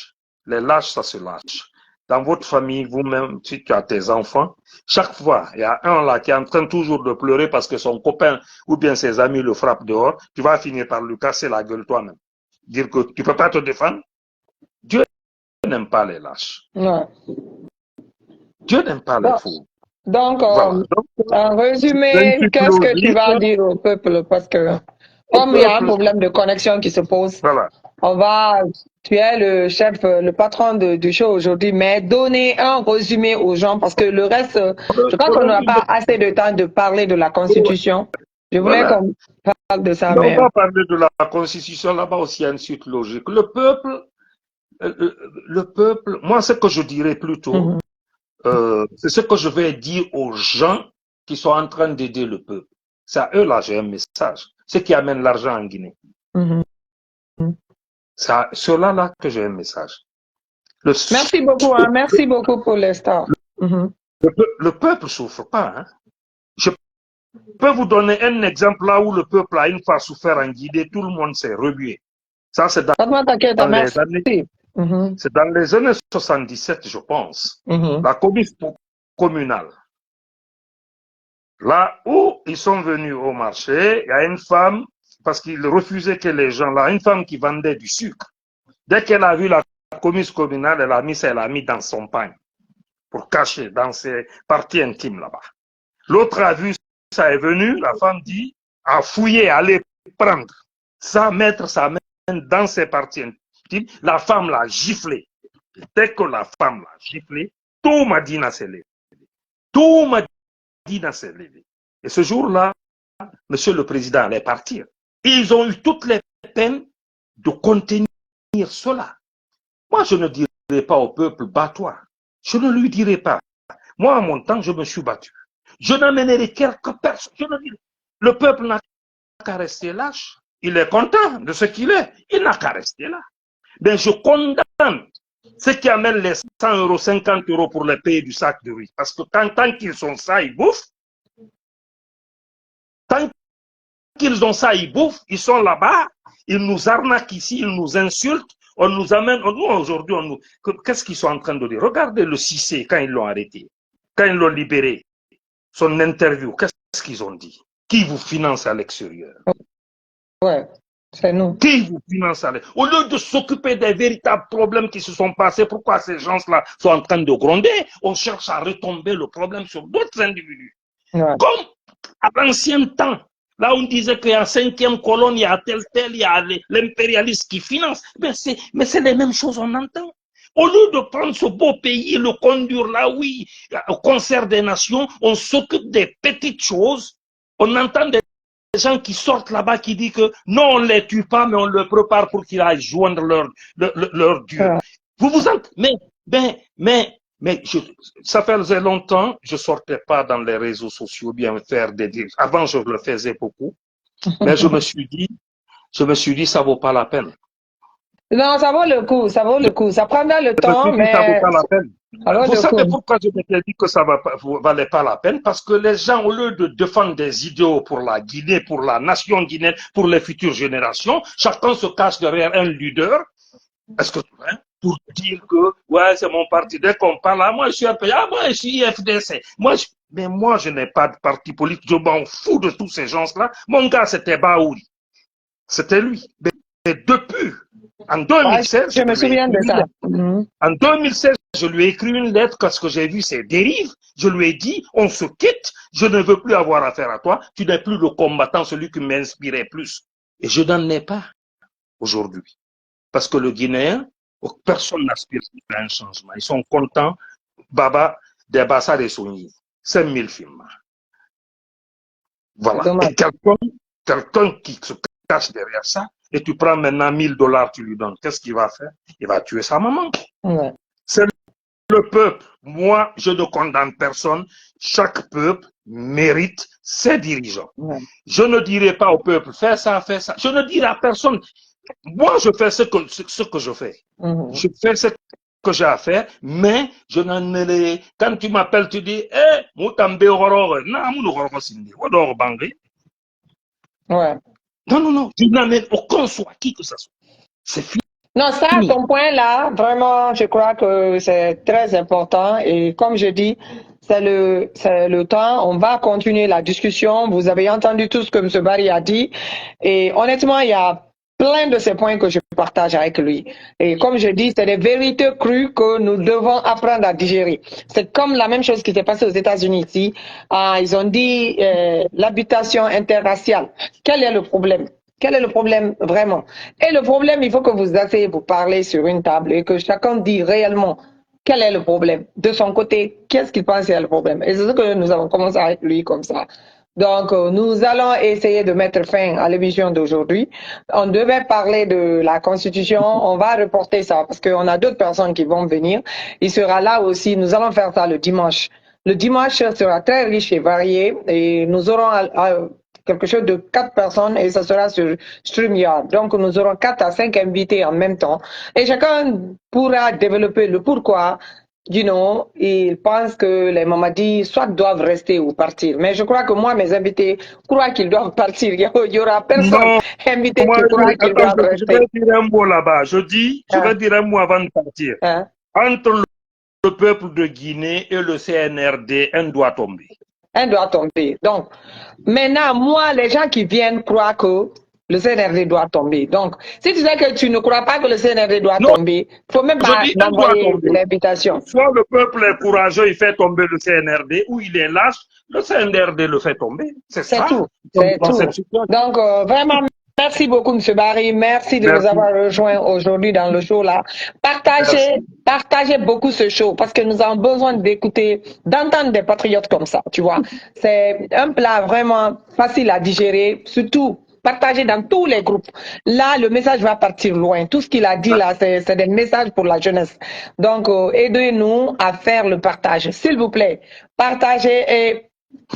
Les lâches, ça se lâche. dans votre famille, vous-même, si tu as tes enfants, chaque fois, il y a un là qui est en train toujours de pleurer parce que son copain ou bien ses amis le frappent dehors, tu vas finir par lui casser la gueule toi-même. Dire que tu peux pas te défendre. Dieu n'aime pas les lâches. Ouais. Dieu n'aime pas les Bon. fous. Donc, Voilà. Donc, en c'est résumé, une qu'est-ce que tu logique. vas dire au peuple? Parce que, Au comme il y a un peuple, problème de connexion qui se pose, voilà. tu es le chef, le patron du show aujourd'hui, mais donner un résumé aux gens parce que le reste, je crois qu'on n'a pas assez de temps de parler de la Constitution. Je voulais Voilà. qu'on parle de ça, Mais on mais. va parler de la Constitution là-bas aussi, il y a une suite logique. Le peuple, moi, ce que je dirais plutôt, c'est ce que je vais dire aux gens qui sont en train d'aider le peuple. C'est à eux là, j'ai un message. Ceux qui amènent l'argent en Guinée. C'est à ceux-là là que j'ai un message. Merci beaucoup, hein. Merci beaucoup pour les stars. Le peuple souffre pas. Hein. Je peux vous donner un exemple là où le peuple a une fois souffert en Guinée, tout le monde s'est remué. Ça, c'est dans les années. C'est dans les années 77, je pense. La commission communale. Là où ils sont venus au marché, il y a une femme, parce qu'ils refusaient que les gens là, une femme qui vendait du sucre. Dès qu'elle a vu la commission communale, elle a mis dans son pain pour cacher dans ses parties intimes là-bas. L'autre a vu, ça est venu, la femme dit, a fouillé, aller prendre ça, mettre sa main dans ses parties intimes. La femme l'a giflé. Dès que la femme l'a giflé, tout Madina s'est levé. Tout Madina s'est levé. Et ce jour-là, Monsieur le Président allait partir. Ils ont eu toutes les peines de contenir cela. Moi, je ne dirai pas au peuple, bats-toi. Je ne lui dirai pas. Moi, à mon temps, je me suis battu. Je n'amènerai quelques personnes. Le peuple n'a qu'à rester lâche. Il est content de ce qu'il est. Il n'a qu'à rester là. Mais je condamne ceux qui amènent les 100 euros, 50 euros pour les payer du sac de riz. Parce que tant qu'ils sont ça, ils bouffent. Tant qu'ils ont ça, ils bouffent. Ils sont là-bas. Ils nous arnaquent ici. Ils nous insultent. On nous amène. Nous, aujourd'hui, qu'est-ce qu'ils sont en train de dire? Regardez le Cissé quand ils l'ont arrêté. Quand ils l'ont libéré. Son interview, qu'est-ce qu'ils ont dit? Qui vous finance à l'extérieur? Ouais, c'est nous. Qui vous finance à l'extérieur? Au lieu de s'occuper des véritables problèmes qui se sont passés, pourquoi ces gens-là sont en train de gronder? On cherche à retomber le problème sur d'autres individus. Ouais. Comme à l'ancien temps, là on disait qu'il y a 5e colonne, il y a tel, il y a l'impérialiste qui finance. Mais c'est les mêmes choses, on entend. Au lieu de prendre ce beau pays et le conduire là, oui, au concert des nations, on s'occupe des petites choses. On entend des gens qui sortent là-bas qui disent que non, on ne les tue pas, mais on le prépare pour qu'ils aillent joindre leur Dieu. Vous vous entendez? Mais ça faisait longtemps, je ne sortais pas dans les réseaux sociaux, bien faire des dires. Avant, je le faisais beaucoup. Mais je me suis dit, ça ne vaut pas la peine. Non, ça vaut le coup, ça vaut le coup. Ça prendra le temps, mais... Ça vaut pas la peine. Vous savez pourquoi je m'étais dit que ça ne valait pas la peine? Parce que les gens, au lieu de défendre des idéaux pour la Guinée, pour la nation guinéenne, pour les futures générations, chacun se cache derrière un leader. Est-ce que pour dire que, ouais, c'est mon parti. Dès qu'on parle, moi, je suis un pays, moi, je suis FDC. Mais moi, je n'ai pas de parti politique. Je m'en fous de tous ces gens-là. Mon gars, c'était Baouri. C'était lui. Mais depuis, en 2016, je me souviens de ça. En 2016, je lui ai écrit une lettre parce que j'ai vu ses dérives. Je lui ai dit, on se quitte, je ne veux plus avoir affaire à toi. Tu n'es plus le combattant, celui qui m'inspirait plus. Et je n'en ai pas aujourd'hui. Parce que le Guinéen, personne n'aspire à un changement. Ils sont contents. Baba, des Bassa des Soigny. 5000 films. Voilà. Et quelqu'un qui se cache derrière ça, et tu prends maintenant $1000, tu lui donnes. Qu'est-ce qu'il va faire? Il va tuer sa maman. Ouais. C'est le peuple. Moi, je ne condamne personne. Chaque peuple mérite ses dirigeants. Ouais. Je ne dirai pas au peuple, fais ça, fais ça. Je ne dirai à personne. Moi, je fais ce que je fais. Je fais ce que j'ai à faire, mais je n'en ai... Quand tu m'appelles, tu dis, eh, Moutambe Hororo, non, Moutambe Sindi, Odoro Bangé. Ouais. Non, je n'en ai aucun soit, qui que ce soit. C'est fini. Non, ça, ton point là, vraiment, je crois que c'est très important. Et comme je dis, c'est le temps. On va continuer la discussion. Vous avez entendu tout ce que M. Barry a dit. Et honnêtement, il y a plein de ces points que je partage avec lui. Et comme je dis, c'est des vérités crues que nous devons apprendre à digérer. C'est comme la même chose qui s'est passée aux États-Unis ici. Ah, ils ont dit l'habitation interraciale. Quel est le problème? Quel est le problème vraiment? Et le problème, il faut que vous asseyez, vous parlez sur une table et que chacun dit réellement quel est le problème. De son côté, qu'est-ce qu'il pense est le problème? Et c'est ce que nous avons commencé avec lui comme ça. Donc, nous allons essayer de mettre fin à l'émission d'aujourd'hui. On devait parler de la Constitution. On va reporter ça parce qu'on a d'autres personnes qui vont venir. Il sera là aussi. Nous allons faire ça le dimanche. Le dimanche sera très riche et varié et nous aurons quelque chose de 4 personnes et ça sera sur StreamYard. Donc, nous aurons 4 à 5 invités en même temps et chacun pourra développer le pourquoi. Ils pensent que les Mamadis soit doivent rester ou partir. Mais je crois que moi, mes invités croient qu'ils doivent partir. Il y aura personne Non, invité moi, qui croit qu'ils attends, doivent je vais rester. dire un mot là-bas. Je Hein, vais dire un mot avant de partir. hein. Entre le peuple de Guinée et le CNRD, un doit tomber. Un doit tomber. Donc, maintenant, moi, les gens qui viennent croient que le CNRD doit tomber. Donc, si tu sais que tu ne crois pas que le CNRD doit Non, tomber, il ne faut même je pas dis un doit m'envoyer tomber. l'invitation. Soit le peuple est courageux, il fait tomber le CNRD, ou il est lâche, le CNRD le fait tomber. C'est C'est ça, tout. C'est dans cette tout. situation. Donc, vraiment, merci beaucoup, M. Barry. Merci de nous Merci. avoir rejoints aujourd'hui dans le show là. Merci. Partagez beaucoup ce show parce que nous avons besoin d'écouter, d'entendre des patriotes comme ça, tu vois. C'est un plat vraiment facile à digérer, surtout partagé dans tous les groupes. Là, le message va partir loin. Tout ce qu'il a dit là, c'est des messages pour la jeunesse. Donc, aidez-nous à faire le partage. S'il vous plaît, partagez et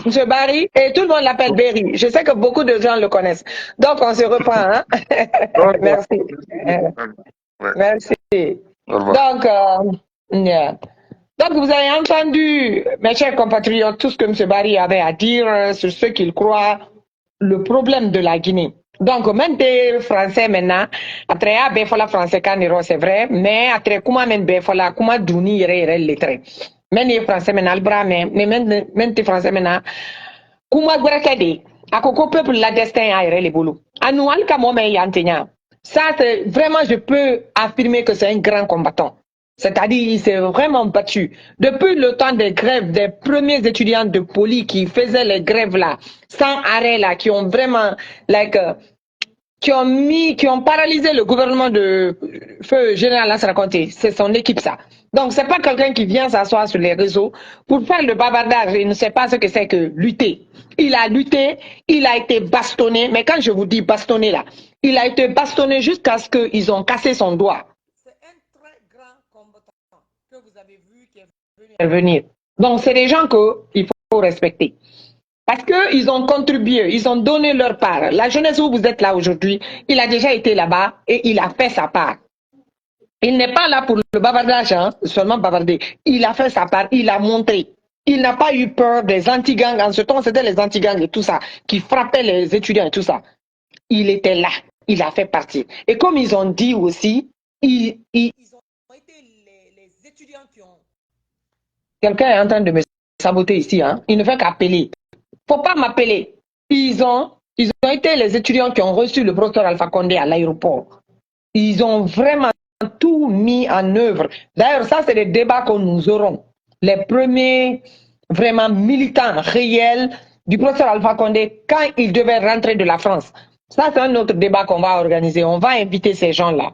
Monsieur Barry, et tout le monde l'appelle Berry. Je sais que beaucoup de gens le connaissent. Donc, on se reprend. Hein? Ok. Merci. Ouais. Merci. Au revoir. Donc, yeah. Donc, vous avez entendu, mes chers compatriotes, tout ce que M. Barry avait à dire sur ce qu'il croit le problème de la Guinée. Donc, même des Français maintenant, après, il faut la français caniro, c'est vrai, mais après, comment même, il faut la, comment douni, il lettré. Même les Français maintenant, le bras, mais même les Français maintenant, comment gouverner, à quoi peuple la destin a les boulots. À nous, al kamome yantenya. Ça, c'est vraiment, je peux affirmer que c'est un grand combattant. C'est-à-dire, il s'est vraiment battu. Depuis le temps des grèves, des premiers étudiants de Poly qui faisaient les grèves là, sans arrêt là, qui ont vraiment, like, qui ont paralysé le gouvernement de Feu Général Lansana Conté. C'est son équipe, ça. Donc, c'est pas quelqu'un qui vient s'asseoir sur les réseaux pour faire le bavardage. Il ne sait pas ce que c'est que lutter. Il a lutté, il a été bastonné. Mais quand je vous dis bastonné, là, il a été bastonné jusqu'à ce qu'ils ont cassé son doigt. C'est un très grand combattant que vous avez vu qui est venu intervenir. Donc, c'est des gens qu'il faut respecter. Parce qu'ils ont contribué, ils ont donné leur part. La jeunesse où vous êtes là aujourd'hui, il a déjà été là-bas et il a fait sa part. Il n'est pas là pour le bavardage, hein, seulement bavarder. Il a fait sa part, il a montré. Il n'a pas eu peur des anti-gangs. En ce temps, c'était les anti-gangs et tout ça, qui frappaient les étudiants et tout ça. Il était là, il a fait partie. Et comme ils ont dit aussi, ils ont été les étudiants qui ont... Quelqu'un est en train de me saboter ici, hein. Il ne fait qu'appeler. Faut pas m'appeler. Ils ont été les étudiants qui ont reçu le professeur Alpha Condé à l'aéroport. Ils ont vraiment tout mis en œuvre. D'ailleurs, ça, c'est des débats que nous aurons. Les premiers vraiment militants réels du professeur Alpha Condé quand il devait rentrer de la France. Ça, c'est un autre débat qu'on va organiser. On va inviter ces gens-là.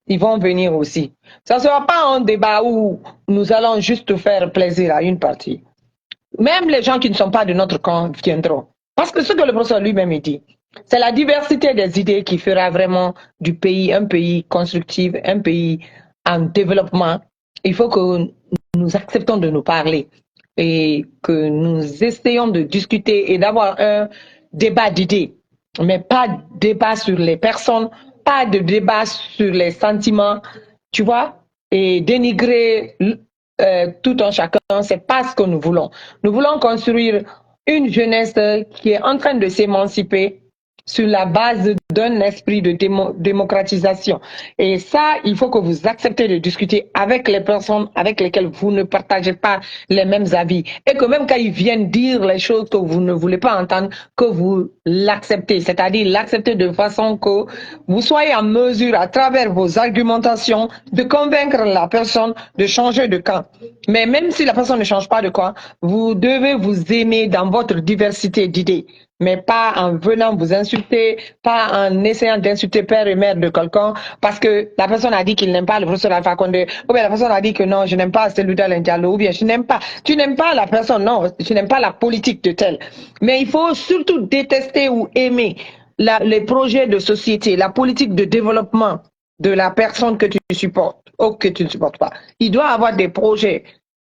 Ils vont venir aussi. Ça ne sera pas un débat où nous allons juste faire plaisir à une partie. Même les gens qui ne sont pas de notre camp viendront. Parce que ce que le professeur lui-même dit, c'est la diversité des idées qui fera vraiment du pays un pays constructif, un pays en développement. Il faut que nous acceptons de nous parler et que nous essayons de discuter et d'avoir un débat d'idées, mais pas de débat sur les personnes, pas de débat sur les sentiments, tu vois, et dénigrer tout un chacun, c'est pas ce que nous voulons. Nous voulons construire une jeunesse qui est en train de s'émanciper sur la base d'un esprit de démocratisation. Et ça, il faut que vous acceptez de discuter avec les personnes avec lesquelles vous ne partagez pas les mêmes avis. Et que même quand ils viennent dire les choses que vous ne voulez pas entendre, que vous l'acceptez. C'est-à-dire l'accepter de façon que vous soyez en mesure, à travers vos argumentations, de convaincre la personne de changer de camp. Mais même si la personne ne change pas de camp, vous devez vous aimer dans votre diversité d'idées, mais pas en venant vous insulter, pas en essayant d'insulter père et mère de quelqu'un, parce que la personne a dit qu'il n'aime pas le professeur Alpha Condé, ou bien la personne a dit que non, je n'aime pas Selouda Diallo, ou bien je n'aime pas, tu n'aimes pas la personne, non, tu n'aimes pas la politique de tel. Mais il faut surtout détester ou aimer les projets de société, la politique de développement de la personne que tu supportes ou que tu ne supportes pas. Il doit avoir des projets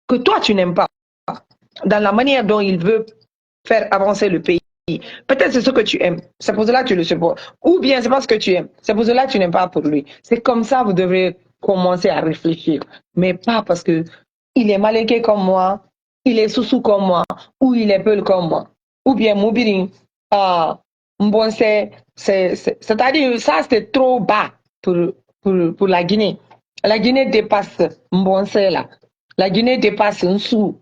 que toi tu n'aimes pas, dans la manière dont il veut faire avancer le pays. Peut-être c'est ce que tu aimes, c'est pour cela que tu le supportes. Ou bien c'est pas ce que tu aimes, c'est pour cela que tu n'aimes pas pour lui. C'est comme ça que vous devrez commencer à réfléchir. Mais pas parce que il est malinqué comme moi, il est sous comme moi, ou il est peul comme moi. Ou bien Moubirin, c'est-à-dire ça c'est trop bas pour la Guinée. La Guinée dépasse Mbonsé là. La Guinée dépasse Nsou.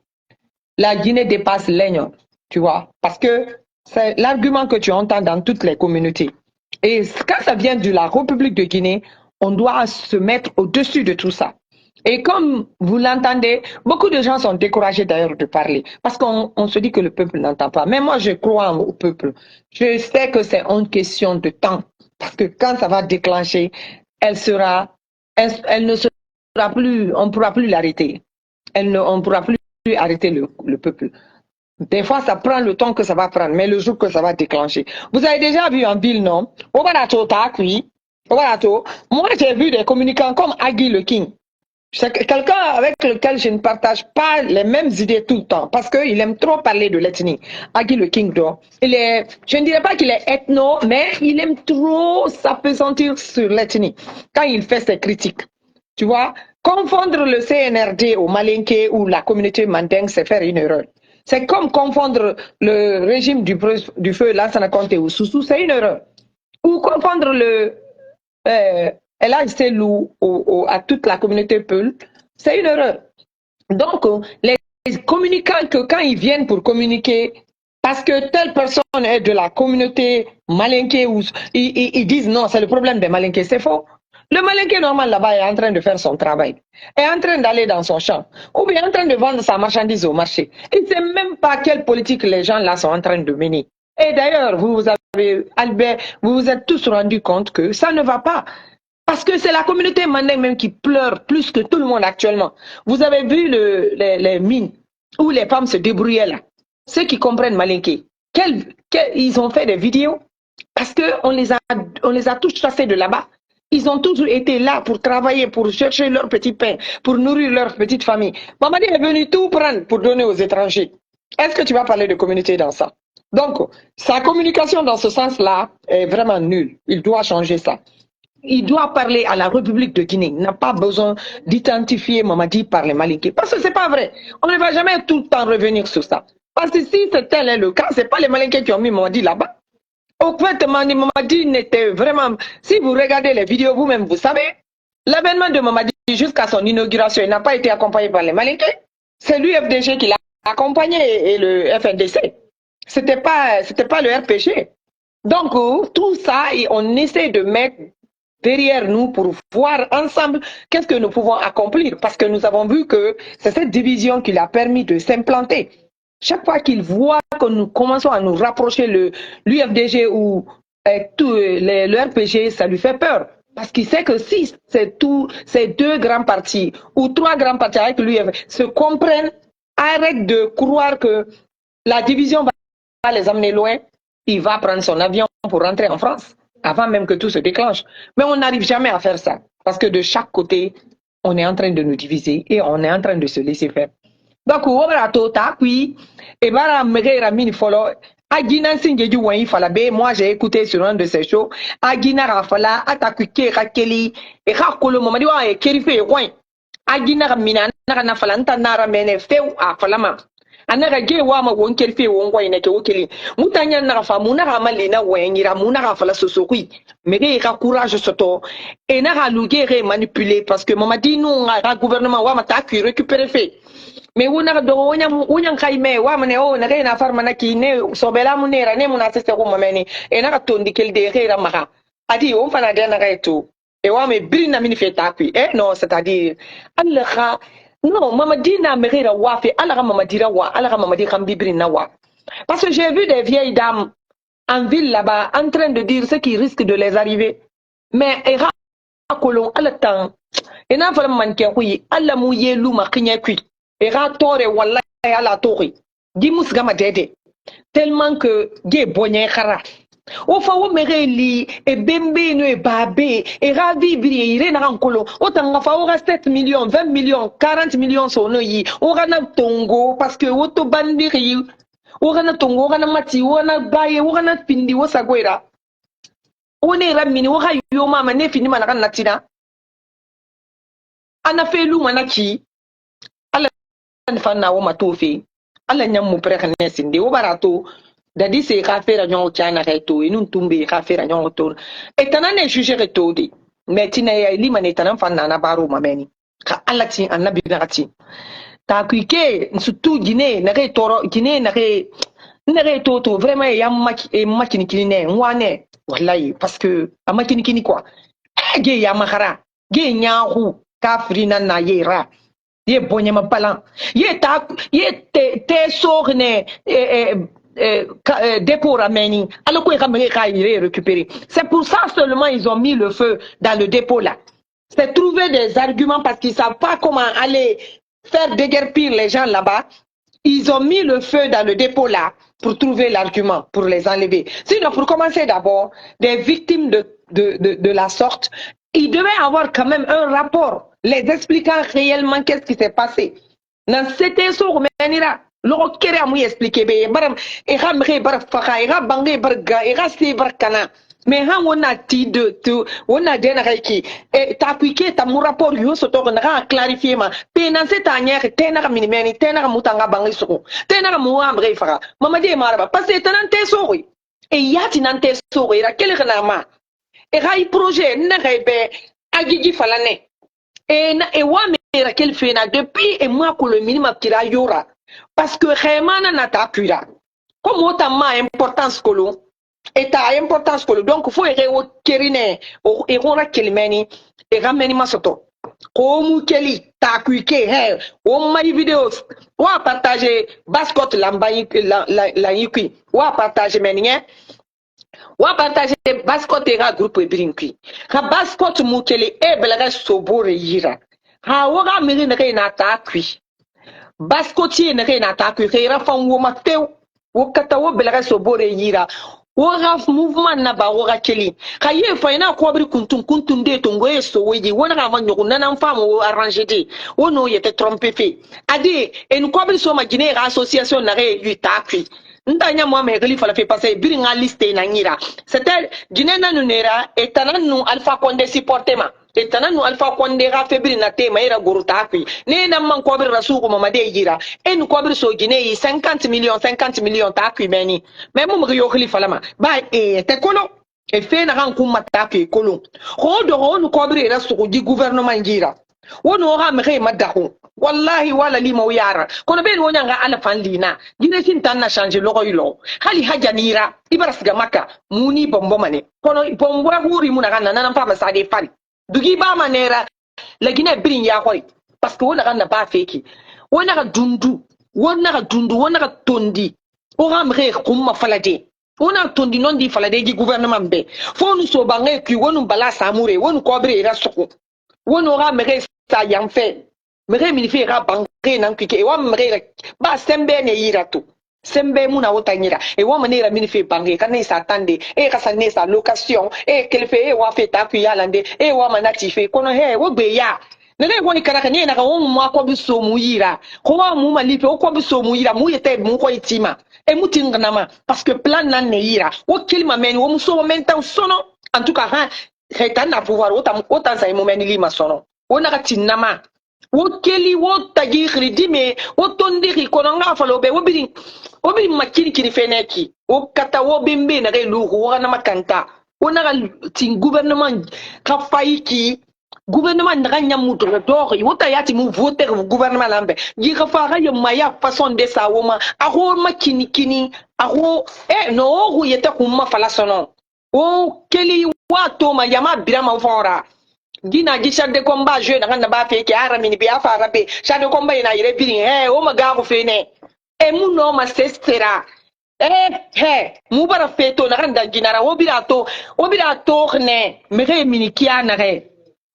La Guinée dépasse l'Aignan, tu vois. Parce que c'est l'argument que tu entends dans toutes les communautés. Et quand ça vient de la République de Guinée, on doit se mettre au-dessus de tout ça. Et comme vous l'entendez, beaucoup de gens sont découragés d'ailleurs de parler. Parce qu'on se dit que le peuple n'entend pas. Mais moi, je crois au peuple. Je sais que c'est une question de temps. Parce que quand ça va déclencher, elle ne sera plus, on ne pourra plus l'arrêter. On ne pourra plus arrêter le peuple. Des fois, ça prend le temps que ça va prendre, mais le jour que ça va déclencher. Vous avez déjà vu en ville, non? Moi, j'ai vu des communicants comme Agui le King. C'est quelqu'un avec lequel je ne partage pas les mêmes idées tout le temps, parce qu'il aime trop parler de l'ethnie. Agui le King, je ne dirais pas qu'il est ethno, mais il aime trop s'appesantir sur l'ethnie quand il fait ses critiques. Tu vois, confondre le CNRD au Malinké ou la communauté mandingue, c'est faire une erreur. C'est comme confondre le régime du feu Lansana Conté ou Soussou, c'est une erreur. Ou confondre le Elhadji Cellou à toute la communauté Peul, c'est une erreur. Donc, les communicants, que quand ils viennent pour communiquer, parce que telle personne est de la communauté malinké, ils disent non, c'est le problème des malinqués, c'est faux. Le malinké normal là-bas est en train de faire son travail, est en train d'aller dans son champ, ou bien en train de vendre sa marchandise au marché. Il ne sait même pas quelle politique les gens là sont en train de mener. Et d'ailleurs, vous vous êtes tous rendu compte que ça ne va pas. Parce que c'est la communauté mandingue même qui pleure plus que tout le monde actuellement. Vous avez vu les mines où les femmes se débrouillaient là. Ceux qui comprennent malinké, ils ont fait des vidéos parce qu'on les a tous chassés de là-bas. Ils ont toujours été là pour travailler, pour chercher leur petit pain, pour nourrir leur petite famille. Mamadi est venu tout prendre pour donner aux étrangers. Est-ce que tu vas parler de communauté dans ça? Donc, sa communication dans ce sens-là est vraiment nulle. Il doit changer ça. Il doit parler à la République de Guinée. Il n'a pas besoin d'identifier Mamadi par les Malinqués. Parce que c'est pas vrai. On ne va jamais tout le temps revenir sur ça. Parce que si tel est le cas, c'est pas les Malinqués qui ont mis Mamadi là-bas. Au fait, Mamadi n'était vraiment... Si vous regardez les vidéos vous-même, vous savez, l'avènement de Mamadi jusqu'à son inauguration, il n'a pas été accompagné par les Malinqués. C'est l'UFDG qui l'a accompagné et le FNDC. C'était pas le RPG. Donc, tout ça, on essaie de mettre derrière nous pour voir ensemble qu'est-ce que nous pouvons accomplir. Parce que nous avons vu que c'est cette division qui l'a permis de s'implanter. Chaque fois qu'il voit que nous commençons à nous rapprocher l'UFDG ou le RPG, ça lui fait peur. Parce qu'il sait que si ces deux grands partis ou trois grands partis avec l'UFDG se comprennent, arrête de croire que la division va les amener loin, il va prendre son avion pour rentrer en France avant même que tout se déclenche. Mais on n'arrive jamais à faire ça. Parce que de chaque côté, on est en train de nous diviser et on est en train de se laisser faire. Donc, moi j'ai écouté sur un de ces shows, Agina Rafala, Atakuke Rakeli, et Rakolo Momadiwa et Kerife Wine. Agina Ramina, Nara Nafalanta Nara Mene Feu à Falama. anaga ge wa ma won kelfe won goy ne ke wokeli mutanya na fa muna ga malina wengira muna ga fala sosokui mege ka courage soto et na ga luge re manipuler parce que mamadi nous ga gouvernement wa mata ki récupérer fait mais wona ga do wonya khaime wa mane o na ga na farma na ki ne sobela munera ne muna sese ko mameni et na ga tondi kel de re maka adi on fana de na ga eto et wa me brina mini fait takui non c'est-à-dire Allah non, Mamadi n'a mérité wa fait ala Mamadi wa ala Mamadi Kambibri na wa. Parce que j'ai vu des vieilles dames en ville là-bas en train de dire ce qui risque de les arriver. Mais era kolon ala temps. Et n'a pas manqué oui, ala mouye lou ma kinya kui. Era tore wallahi ala tori. Gimus gama dede. Tellement que ge bonye khara. O fa wo mere li e bembe no e babe e ravi bri ire na rankolo o tanga fa o ga 7 millions 20 millions 40 millions so no yi o ga na tongo parce que o to bandiri o ga na tongo o ga na mati o na baye o ga na pindi o sagwera o ne ra mini o ga yo mama ne fini mana kan natina ana fe lu mana ki ala fa na o matofe ala nyam mu prekane sinde o barato dadi se ka fera nyon chana reto inun tumbe ka fera nyon to etana ne juge reto di metina ya lima ne tanan fanna na baro mameni ka alati annabi ngati ta kuike surtout Guinée na re toro Guinée na re toto vraiment ya makini kini wane wallahi parce que amakini kini quoi ge ya makara ge nyahu kafrina na yera ye bonyama balan ye te sorne dépôt rameni alors quoi récupérer c'est pour ça seulement ils ont mis le feu dans le dépôt là c'est trouver des arguments parce qu'ils savent pas comment aller faire déguerpir les gens là-bas ils ont mis le feu dans le dépôt là pour trouver l'argument pour les enlever sinon pour commencer d'abord des victimes de la sorte il devait avoir quand même un rapport les expliquant réellement qu'est-ce qui s'est passé dans c'était sur menira logo kere amu expliquer be baram e ga mre bar faka e ga bangi barga e ga si barkana mais han wona ti de tu wona de na ki e ta kuike ta mu rapport yo so to na ga clarifier ma pe nan se ta nya te na ga minimeni te na ga mutanga bangi so te na ga mu amre faka mama de maraba parce que tanan te so wi e yati nan te so wi ra kele kana ma e ga i projet na ga be agigi falane e na e wa me ra kel fena depuis et moi ko le minimum kira yora parce que Raymana n'a pas pu là. Comme autant importance que l'on est à importance que l'on. Donc, il faut y avoir Kerine, et on a Kelimeni, et rameni masoto. Comme Kelly, ta kuike, on m'a vidéo, ou à partager bascot la yiki, ou à partager menien, ou à partager bascot et un groupe brinki. Ha bascot moukeli, et belage sobore yira. Ha wora mérine na ta kui. Baskoti ne re na ta ku reira fan wo mateu wo kata wo belaga so bore yira wo raf mouvement na ba wo ga keli kaye fa ina ko bri kuntun de to ngoye so weji wona ga man nyoku nanan fam wo arranger de wono yete tromper fait adi en ko bri so ma Guinée association na re yu ta ku ndanya mo me geli fala fait passer bri nga liste na nyira c'était Guinée na nunera et tananu Alpha Condé supportement et tananu Alpha Condé ga febri na te maira guru ta ku ne nan man ko bri rasu ko mamade yira en ko bri so Guinée 50 millions ta ku beni même mo yo geli fala ma ba e te kolo e fe na ran kuma ta ku kolo ho do ho nu ko bri rasu ko di gouvernement ngira wono ga me ge madahu wallahi wala lima wiyara kono ben wonya nga ala fan lina gine sin tan na changer logo yilo hali hajanira ibaras ga maka muni bombo mane kono bombo huri muna kana nan fa masade fari dugi ba manera la gine birin ya koy parce que wona kana ba feki wona ga dundu wona ga tondi o ga mre kuma falade wona tondi non di falade gi gouvernement be fo nu so bangay ki wonu bala samure wonu ko bre ra soko wono ga mre sa yang fe mere mi fi ra banque nan kike e wa mere ba sembe ne yirato sembe muna wotanyira e wa manera mi fi banque kan ne sa tande e ka sa ne sa location e kel fe e wa fe ta ku yalande e wa manati fe kono he wo gbe ya ne le woni kara kan ne na ka wo mu ko bi so mu yira ko wa mu ma lipe ko bi so mu yira mu yete mu ko itima e mu tinga ma parce que plan nan ne yira wo kilma men wo mu so men tan sono en tout cas ha retan na pouvoir autant ça e mu men li ma sono wona ka tinama wo keli wo tagi khridime wo tondiri kono nga falo be wo biri makini kini feneki wo kata wo bimbe na re lugu wo na makanta wo na tin gouvernement ka faiki gouvernement na nyamu to dori wo ta yati mu voter gouvernement lambe gi ka fa ga maya façon de sa wo ma aho makini kini aho no wo yeta kuma fala sono wo keli wa to ma yama birama fora gina gi char de combat jeu na ba fe ki ara mini bi afa rabe char de combat ina yire biri o ma ga ko fe ne mu no ma sestera mu bara fe to na randa ginara wo bira to ne mere mini ki ana re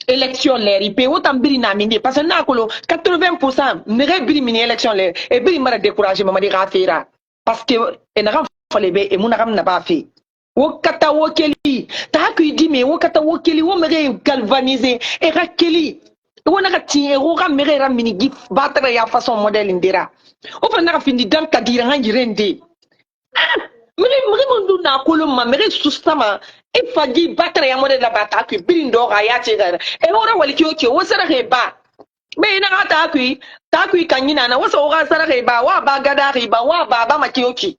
élection l'air il peut autant biri na mini parce que na ko 80% mere biri mini élection l'air e biri mara décourager mama di rafera parce que en ram fale be e mu na ram na ba fe wo kata wo keli ta ku di me wo kata wo keli wo mere galvaniser e ra keli wo na ka ti e wo ga mere ra mini gif battre ya façon modèle ndira o fa na ka findi dan ka dira hangi rende mere mundu na kolo ma mere sustama e fagi battre ya modèle la bata ku bindo ga ya ti ga e ora wali ki o wo sara he ba be na ka ta ku kanyina na wo so ga sara he ba wa ba gada he ba wa ba ma ki oki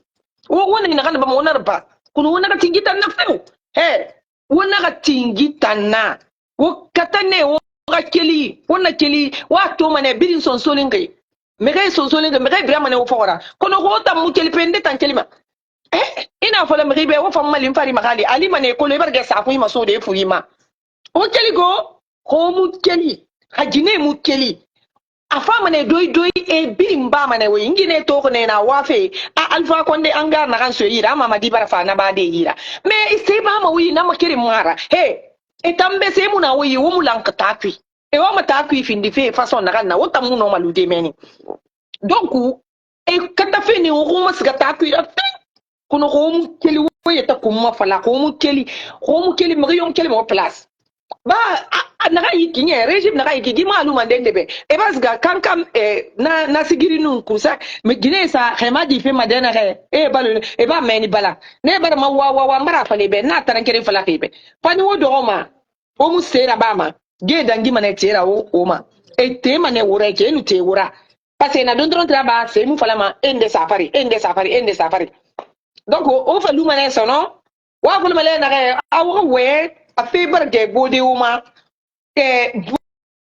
wo wona na kan ba mo na ba kuno wona ka tingita na feu wona ka tingita na wo katane wo ka keli wona keli wa to mane birin son solinge mere vraiment wo fora kono ko ta mu keli pende tan kelima ina fola mere be wo fam mali fari magali ali mane ko le barga sa fu ma so de furima o keli go ko mu keli hajine mu keli afama ne doy e birimba mane we ingine to ko ne na wafe alfa konde anga na kan so yira mama di bara fa na ba de yira me se ba ma wi na makiri mara e tambe se mu na wi wo mu lanka takwi e wo ma takwi findi fe façon na kan na wo tamu no malude meni donc e kata fe ni wo ma siga takwi kuno ko mu keli wo yeta kuma fala ko mu keli mi yon keli mo place ba naga yiki nye régime naga yiki gima aluma ndebe e basga kankam na sigiri nun kusa me gine sa khema di fe madena re ba meni bala ne bara ma wa mara fale be na tarankere fala febe fani wo do ma o mu sera ba ma ge dangi mane tera o ma e te mane wura ke nu te wura parce na don don traba se mu fala ma ende safari donc o fa luma ne sono wa fulu male na re awu we a fe barge bode uma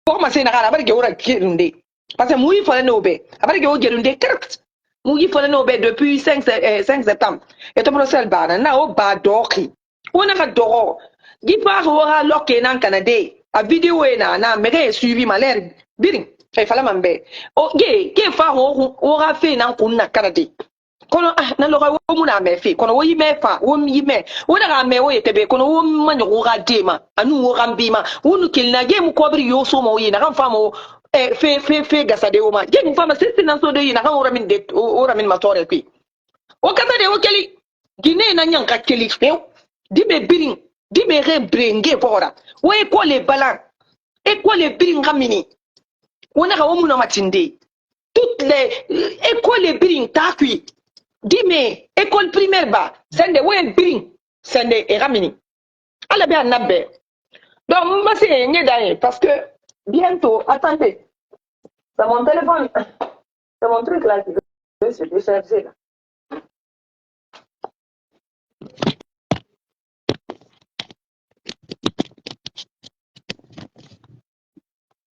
pour ma sena kala barge ora kirunde parce que mouyi fole no be barge o gerunde correct mouyi fole no be depuis 5 septembre et to procès bana na o ba doki ona ka doro gi pa ho ha loke nan kanade a vidéo na mere suivi malaire birin e fala mambe o ge fa ho ha fe nan kunna kanade kono na lo ga wo mu na me fi kono wo yi me fa wo mi me wo na me wo yetebe kono wo ma nyo ga dema anu wo gambima wo nu kilna ge mu ko bri yo so mo yi na kan fa mo fe gasa de wo ma ge mu fa ma sisi na so de yi na kan ora min ma tore kwi wo kata de wo keli gine na nyan ka keli fe di me birin di me re brenge fora wo e ko le balan e ko le birin gamini wo na ga wo mu na matinde toutes les écoles birin takwi dime école primaire ba sende wen birin sende eramini ala be anabe donc moi c'est nye daye parce que bientôt attendez c'est mon téléphone c'est mon truc là qui veut se décharger là.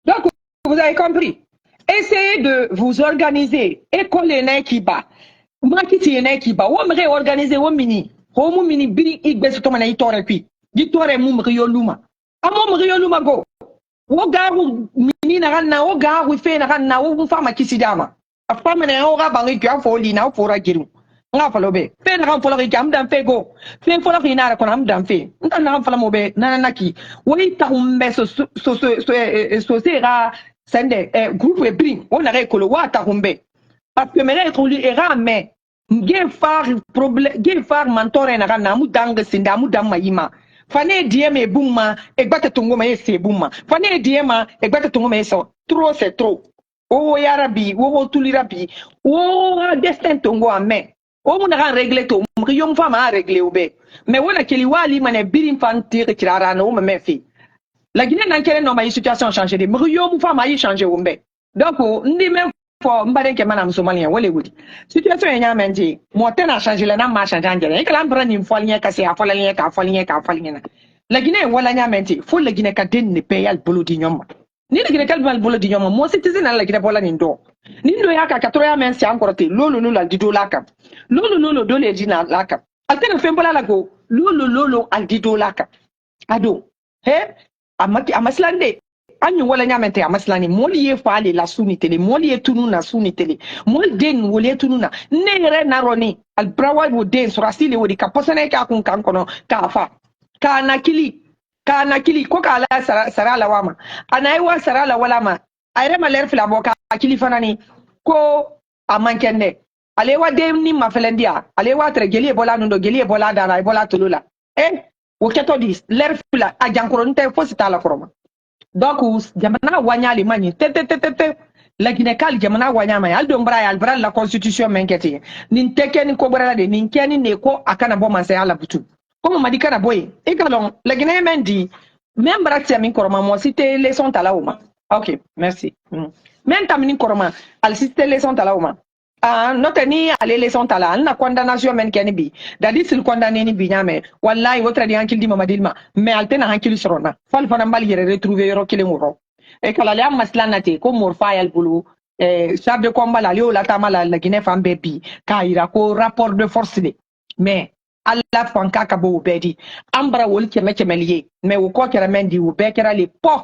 Donc vous avez compris, essayez de vous organiser école qui bat marketing ene ki ba wo mre organiser wo mini ho mu mini biri igbe so to mana itore kwi gitore mu mre yo luma amo mre yo luma go wo garu mini na ganna wo garu fe na ganna wo fa ma kisidama afa mena o ga bangi kwa fo li na fo ra giru nga fa lobe fe na kan fo la ki am dan fe go fe fo la ki na ko am dan fe ntan na fa la mo be na ki wo ita humbe so sera sende groupe e bring on a rekolo wa ta humbe parce que mena ko li era me nge far mantore na kana mu dang sinda mu dam mayima fane die me bumma e gbata tungo ma ese bumma fane die ma e gbata tungo ma eso trop c'est trop o ya rabi wo tuli rabi o destin tungo ame o mu na régler to mu yom fa ma régler obe mais wona keli wali mane birim fantir kirara no me fi la Guinée n'a qu'elle non ma situation changé de mu yom fa ma y changer ombe Donc, ndi même fo mbare ke manam somalien wole wudi. Situation nya menti, mo tena changer la na ma changer ngere. E kala mbra ni mfolie ka se afolie ka na. La Guinée wala nya menti, fo la Guinée ka den ne payal bolo di nyoma. Ni la Guinée kal bal bolo di nyoma, mo citizen la Guinée bola ni ndo. Ni ndo ya ka 80 men si encore te lolo al di do laka. Lolo dole di na laka. Altena fembola la go. Lolo al di do laka. Ado. He? Amaslande. Anyu wala nyamente amaslani moli ye fale la sunitele moli ye tunu na sunitele moli den wole tunu na nere naroni al brawa wo den so rasile wodi ka posane ka kun kan kono ka fa ka nakili ko ka la sara la wama anaiwa sara la wala ma ayre maler fila boka akili fanani ko amankende alewa dem ni mafelendia alewa tre gelie bola nundo gelie bola dara bola tulula wo keto dis ler fila ajankoro nte fo sitala koroma. Donc, jamana wanya limani te la Guinée kal jamana wanya mai aldo mbra ya albra la constitution menketi nin teke ni ko bra de nin keni ne ko akana bo man ala butu comme madi kana boy e kalon la Guinée mendi même bra tia min koroma mo cité leçon talauma. OK, merci. Même tamini koroma al cité leçon talauma. Ah, notani ale leçon tala na condamnation men keni bi dadi sil condamné ni bi nyame wallahi wotra di hankil di mamadilma mais altena hankil sorona fal fana mbal yere retrouver yoro kile ngoro e kala le maslanate ko morfa yal bulu chef de combat la leo la tamala la Guinée fambe bi kaira ko rapport de force de mais alla fanka ka bo bedi ambra wol keme kemelier mais wo ko kera mendi wo be kera le po.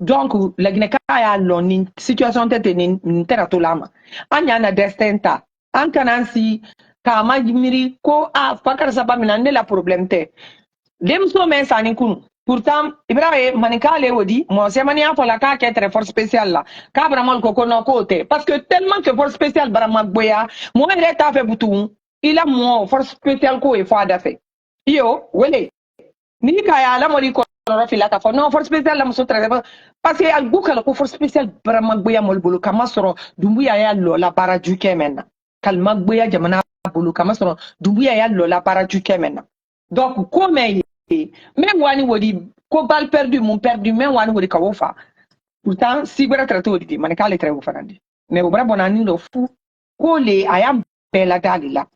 Donc, la Guinée a une situation de teratolama. Anya na destin ta. Ankanansi kama miri ko a fakar sabamina ne la problème te. Dem so men sani kunu. Pourtant, Ibrahim manikale wodi, mo se mania pour la ka très force spéciale là. Ka bramol ko no côté parce que tellement que force spéciale brama boya, mo ele ta fait boutou. Il a mo force spéciale ko e fa da fait. Yo, wele. Ni kaya la moli ko fila ka fo non force spéciale la muso très parce que al bukala ko force spéciale brama boya mol bulu kama soro dumbuya ya lo la para du kemen kalma boya jamana bulu kama soro dumbuya ya lo la para du kemen donc comme même wani wodi ko bal perdu mon perdu même wani wodi ka wofa pourtant si bera traité wodi man kale très wofa nandi mais obra bonani do fu ko le ayam bela dalila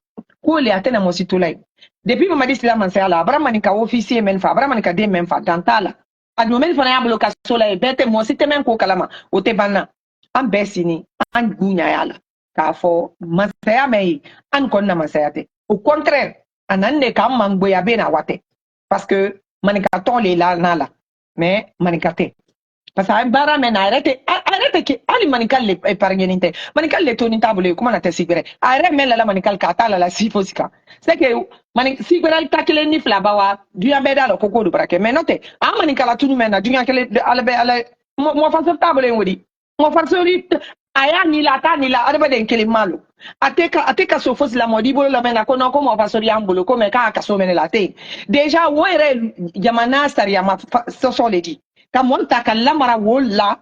ko le atena mo situlay depuis mama disla man sala abra man ka officier men fa abra man ka de men fa dantala ad moment fana ya bloka sola e bete mo site men ko kalama o te banna am besini an gunya yala ka fo masaya mai an konna masaya te au contraire anande kam mangbo ya bena wate parce que manika ton le la nala mais manika te parce que bara men arrête que ali manika le épargne ninte manika le toni table comment na te sigre arrête men la manika ka tala la sifosika c'est que manika sigre ta kele ni fla bawa du ya beda lo koko do brake mais note a manika la tunu men na du ya kele ala mo fa table wodi mo fa sori aya ni la ta ni la arba den kele malo ateka so fos la modi bolo la mena kono ko mo fa sori ambolo ko me ka so men la te déjà were jamana staria ma so solidi kamon ta kalamara wolla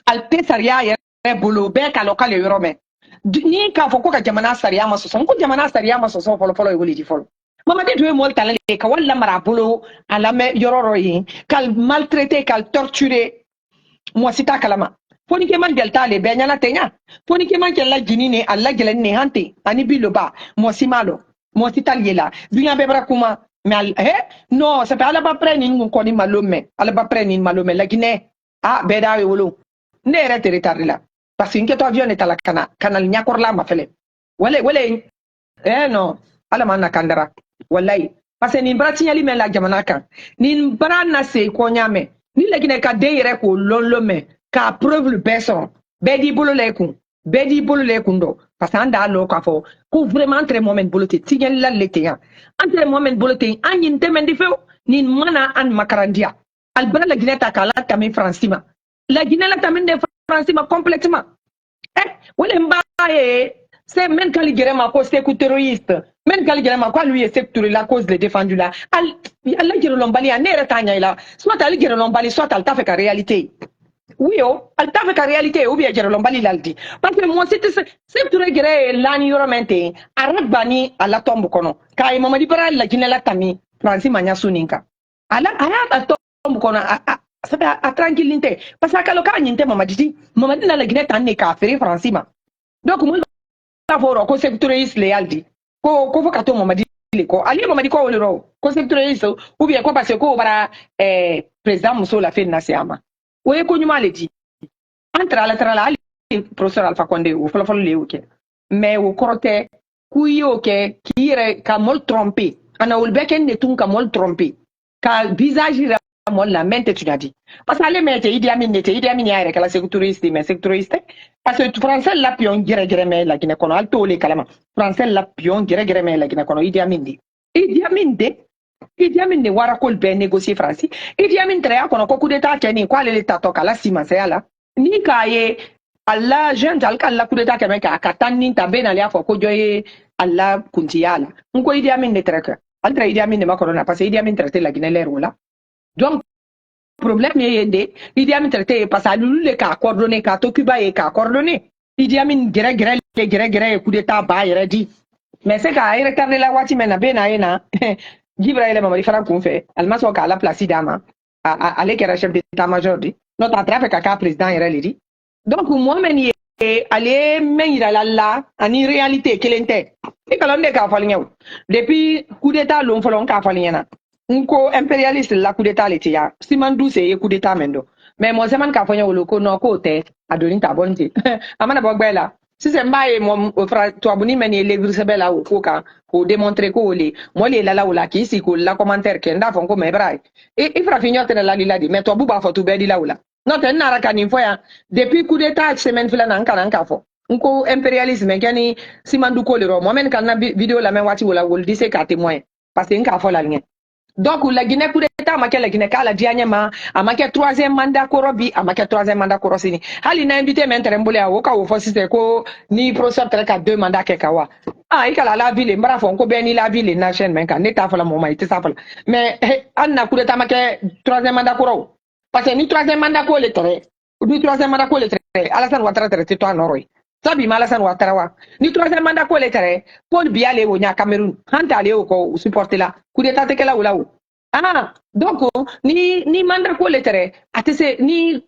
alte saria yere bolo be ka lokal yorome ni ka foko ka jamana saria ma so ko jamana saria ma so folo e woli di folo mama de do mo talale ka walla mara bolo ala me yororo yi kal maltraiter kal torturer mo sita kalama foni ke man delta le be nyana tenya foni ke man ke la jinine alla gelen ne hante ani biloba mo simalo mo sita yela dunya be bra kuma mais non c'est pas ala ba prendre ni ko ni malome ala ba prendre ni malome la Guinée be da we wolo ne re territoire la parce que to avion est à la canal nyakor la ma fele wala non ala man na kandara wallahi parce que ni brati yali men la jamana kan ni brana se ko nyame ni la Guinée ka de yere ko lolome ka preuve le person bedi bolo le kundo parce que anda lo ka fo ko vraiment très moment bolote tigen la leteya entre moment bolote anyin temendi feo ni mana an makarandia albana la Guinée ta kala tamin francima la Guinée la tamin de francima complètement wole mbaye c'est même quand il ma cause c'est terroriste même quand il ma quoi lui est secteur la cause de défendu là Allah gero lombali a nere tanya ila soit al gero lombali soit al ta fait ka réalité. Oui, al ta fait réalité ou bien gero lombali laldi parce que moi c'est tout regret lani yoramente arab bani ala tombe kono kay mama di bara la Guinée la tami Francis manya suninka ala tombe kono ça fait à tranquillité parce que quand ka nyinte Mamadi na la Guinée tan ne ka fere français ma donc mun ka foro ko sectoriste le aldi ko fo ka to Mamadi le ko ali Mamadi ko le ro ko sectoriste ou bien ko parce que ko bara président muso la fe na siama o e ko nyuma le di entre ala trala ali professeur Alpha Condé o folo le o ke mais o korote ku yo ke kire ka mol tromper ana ul beken ne tun ka mol tromper ka visage mon la mente tu l'as dit parce que les mecs Idi Amin ya que la sectoriste mais sectoriste parce que français la pion gere mais la Guinée kono alto le kalama français la pion gere mais la Guinée kono Idi Amin de wara kol be négocier français Idi Amin tre kono ko coup d'état keni kwa le tato kala sima c'est là ni kaye alla jeune dal kala coup d'état kemen ka katani tabe na lia fo ko joye alla kuntiala nko Idi Amin de tre que altra Idi Amin de makorona parce que Idi Amin traité la Guinée l'air là. Donc, problème est Idi Amin traité parce que lui le cas coordonné, cas Tokuba et cas coordonné. Idi Amin gré coup d'état ba il dit. Mais c'est quand il regarde la wati mena bena ena. Gibril mama di fara kun fait. Alma so ka la place dama. Aller que chef d'état-major dit. Notre attrape ka président il dit. Donc moi men aller men ira la en réalité quelle était. Et quand on est ka falinga. Depuis coup d'état l'on folon ka falinga. Nko impérialiste la coup d'état le tia simandu c'est coup d'état mendo mais moi c'est man ka fanya woloko no ko te adoni ta bonti amana bogbela si c'est mbaye mo fra to abuni meni le grisebela o ko ka ko démontrer ko le mo le la wala ki si ko la commentaire ke nda fon ko me brai e fra finyote la lila di mais to buba fo to be di la wala no te na raka ni foya depuis coup d'état semaine fila nan ka fo nko impérialisme keni simandu ko le ro mo men kan na vidéo la men wati wala wol di se ka témoin parce que nka fo la lien. Donc, la Guinée coup d'état, ma la Guinée la dianyama, a ma troisième mandat korobi, a ma troisième mandat korosini. Hali na invité m'interembole à woka ou fosi ko ni professeur treka 2 mandats kekawa. Ah, ikala la ville, mbara fonko beni la ville na chaîne menka, neta fala moma ite safala. Mais anna coup d'état ma troisième mandat koro. Parce que ni troisième mandat ko le tere, ni troisième mandat ko le tere, Alassane Ouattara tere tito noroi. Sabi Alassane Ouattara wa. Ni troisième mandat ko le tere, Paul Biya le wo nya Cameroun. Hanta le ko supporter la. Coup d'état te kela ou. Ah, donc, ni mandat ko le tere, atese, ni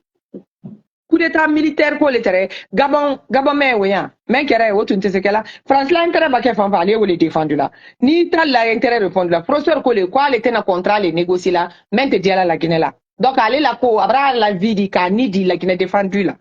coup d'état militaire ko le tere, Gabon me ouya, men kere o tunte se kela, France la intérêt ba ke fan fa le le défendu là. Ni tal la intérêt répondre là, professeur ko le quoi le tena contrat le négocier là, men te diala la Guinée là. Donc aller la ko abra la vie di ka ni di la Guinée défendu là.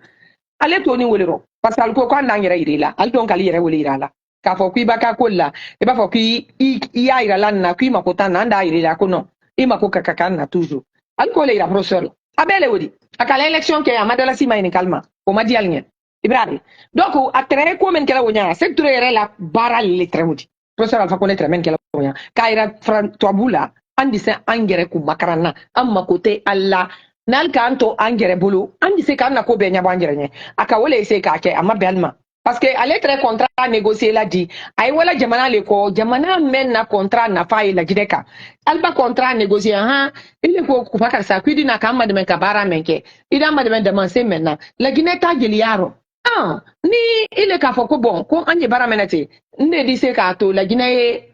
Allez toni wolero, parce que ko kan nangere iri là, al donc ali yere wolira là. Ka fo ki baka ko la, e ba fo ki ya ira lan na ki makota na nda iri la ko non. Ima ko kakakan na toujours alko le ira professeur abele wodi akala élection ke amadala sima ni kalma o madi alnyen ibrahim donc atre ko men kala wonya secteur yere la baral le tre wodi professeur Alpha Condé tre men kala wonya kaira fran toabula andi se angere ku makarana amma kote alla nal kanto angere bulu andi se kan na ko be nya bangere nye aka wole se ka ke amma belma parce que aller très contrat négocier la dit ay wala jamana le ko jamana men na contrat na fa la gideka alba contrat négocier ha ile ko ku fakar sa kwidi na kama de men kabara menke ida ma de men demancer maintenant la gineta giliaro ah ni ile ka foko bon ko anje bara menati ne di se ka to la Guinée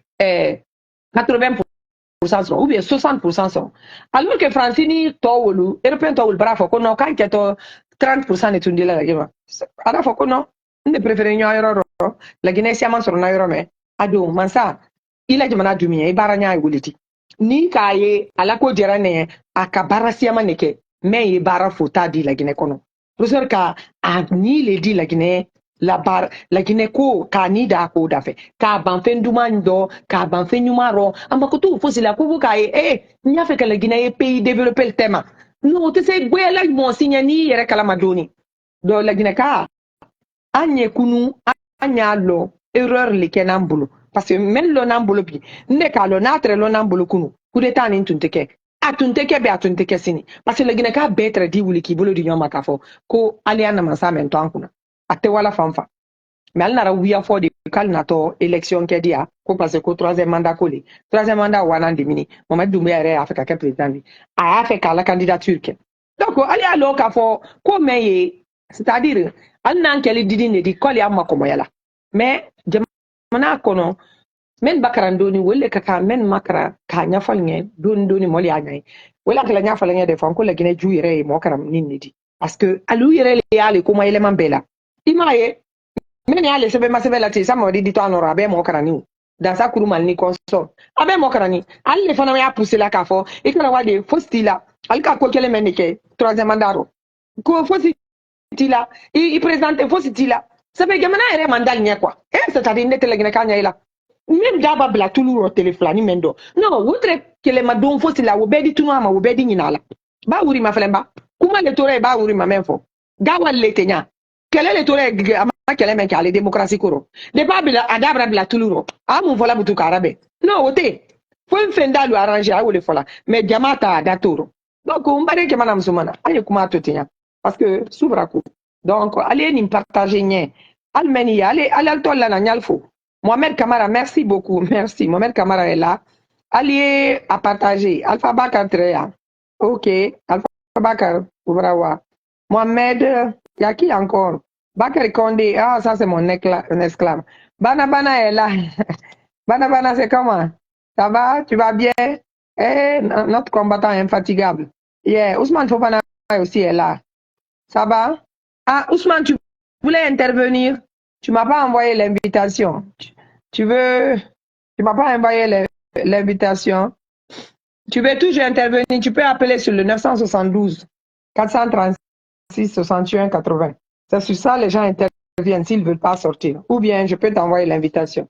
80% ou bien 60% sont alors que Francini towulu européen towul bravo ko no kan keto 30% ne tundila la gima ara foko no ne préféré ñoyoro la Guinée siaman sur na me ado mansa ila jamana dumie ibara nya wuliti ni kaye ala ko jera ne akabara siaman neke mais ibara fota di la Guinée kono professeur ka a ni le di la Guinée la Guinée ko ka ni da ko da fe ka ban fen dumando ka ban fen nyumaro amakutu fosi la ko ka nya fe ka la Guinée pays développer le thème no te se gwela mo sinya ni yere kala madoni do la Guinée ka anye kunu anya lo erreur le kenambulu parce que même lo nambulo bi ne ka lo natre lo nambulo kunu kudeta ni tunteke atunteke be atunteke sini parce que le gine ka betre di wuli ki bolo di nyoma ka fo ko aliana mansa men to ankuna ate wala fanfa mais al nara wiya fo de kal na to élection ke dia ko parce que troisième mandat ko le troisième mandat wana ndimini Mamadou Doumbouya re Afrika ke président bi a fait ka la candidature ke donc ali alo ka fo ko meye c'est-à-dire al nan kele didi ne di koli amma ko moyala mais jamana kono men bakara doni wole kaka men makara ka nyafal nge doni moli anyai wala kala nyafal nge de fon ko la gine juire mo karam ninidi parce que alu yere le yale kuma ile mambela imaye men yale sebe masebe la ti sama di to anora be mo karani dans sa kuru mal ni konso abe mo karani alle fana ya pousser la kafo e kana wade fostila alka ko kele menike troisième mandaro ko fostila i présente fostila sebe gemana ere mandal nya quoi c'est-à-dire ndete la gine kanya ila même daba bla tuluro teleflani mendo non wotre kele madon fostila wo bedi tunu ama wo bedi nyinala ba wuri ma felemba kuma le tore ba wuri ma menfo gawal le tenya kele le tore kele men kale démocratie koro de pas bila adabra bila tuluro amu fola butu karabe no wote fo fenda lu arranger a wole fola mais jamata datoro donc on bare ke manam sumana aye kuma to tinya parce que souvra ko donc allez ni partager nye almeni allez tolla na nyalfo Mohamed Kamara merci beaucoup merci Mohamed Kamara est là allez à partager Alpha Bakar Treya OK Alpha Bakar ouvrawa Mohamed yaki encore Bakary Condé, ah, ça c'est mon esclave. Bana est là. Bana, c'est comment? Ça va? Tu vas bien? Eh, notre combattant infatigable. Yeah, Ousmane Fofana aussi est là. Ça va? Ah, Ousmane, tu voulais intervenir? Tu m'as pas envoyé l'invitation. Tu m'as pas envoyé l'invitation. Tu veux toujours intervenir? Tu peux appeler sur le 972 436 61 80. C'est sur ça les gens interviennent s'ils ne veulent pas sortir. Ou bien je peux t'envoyer l'invitation.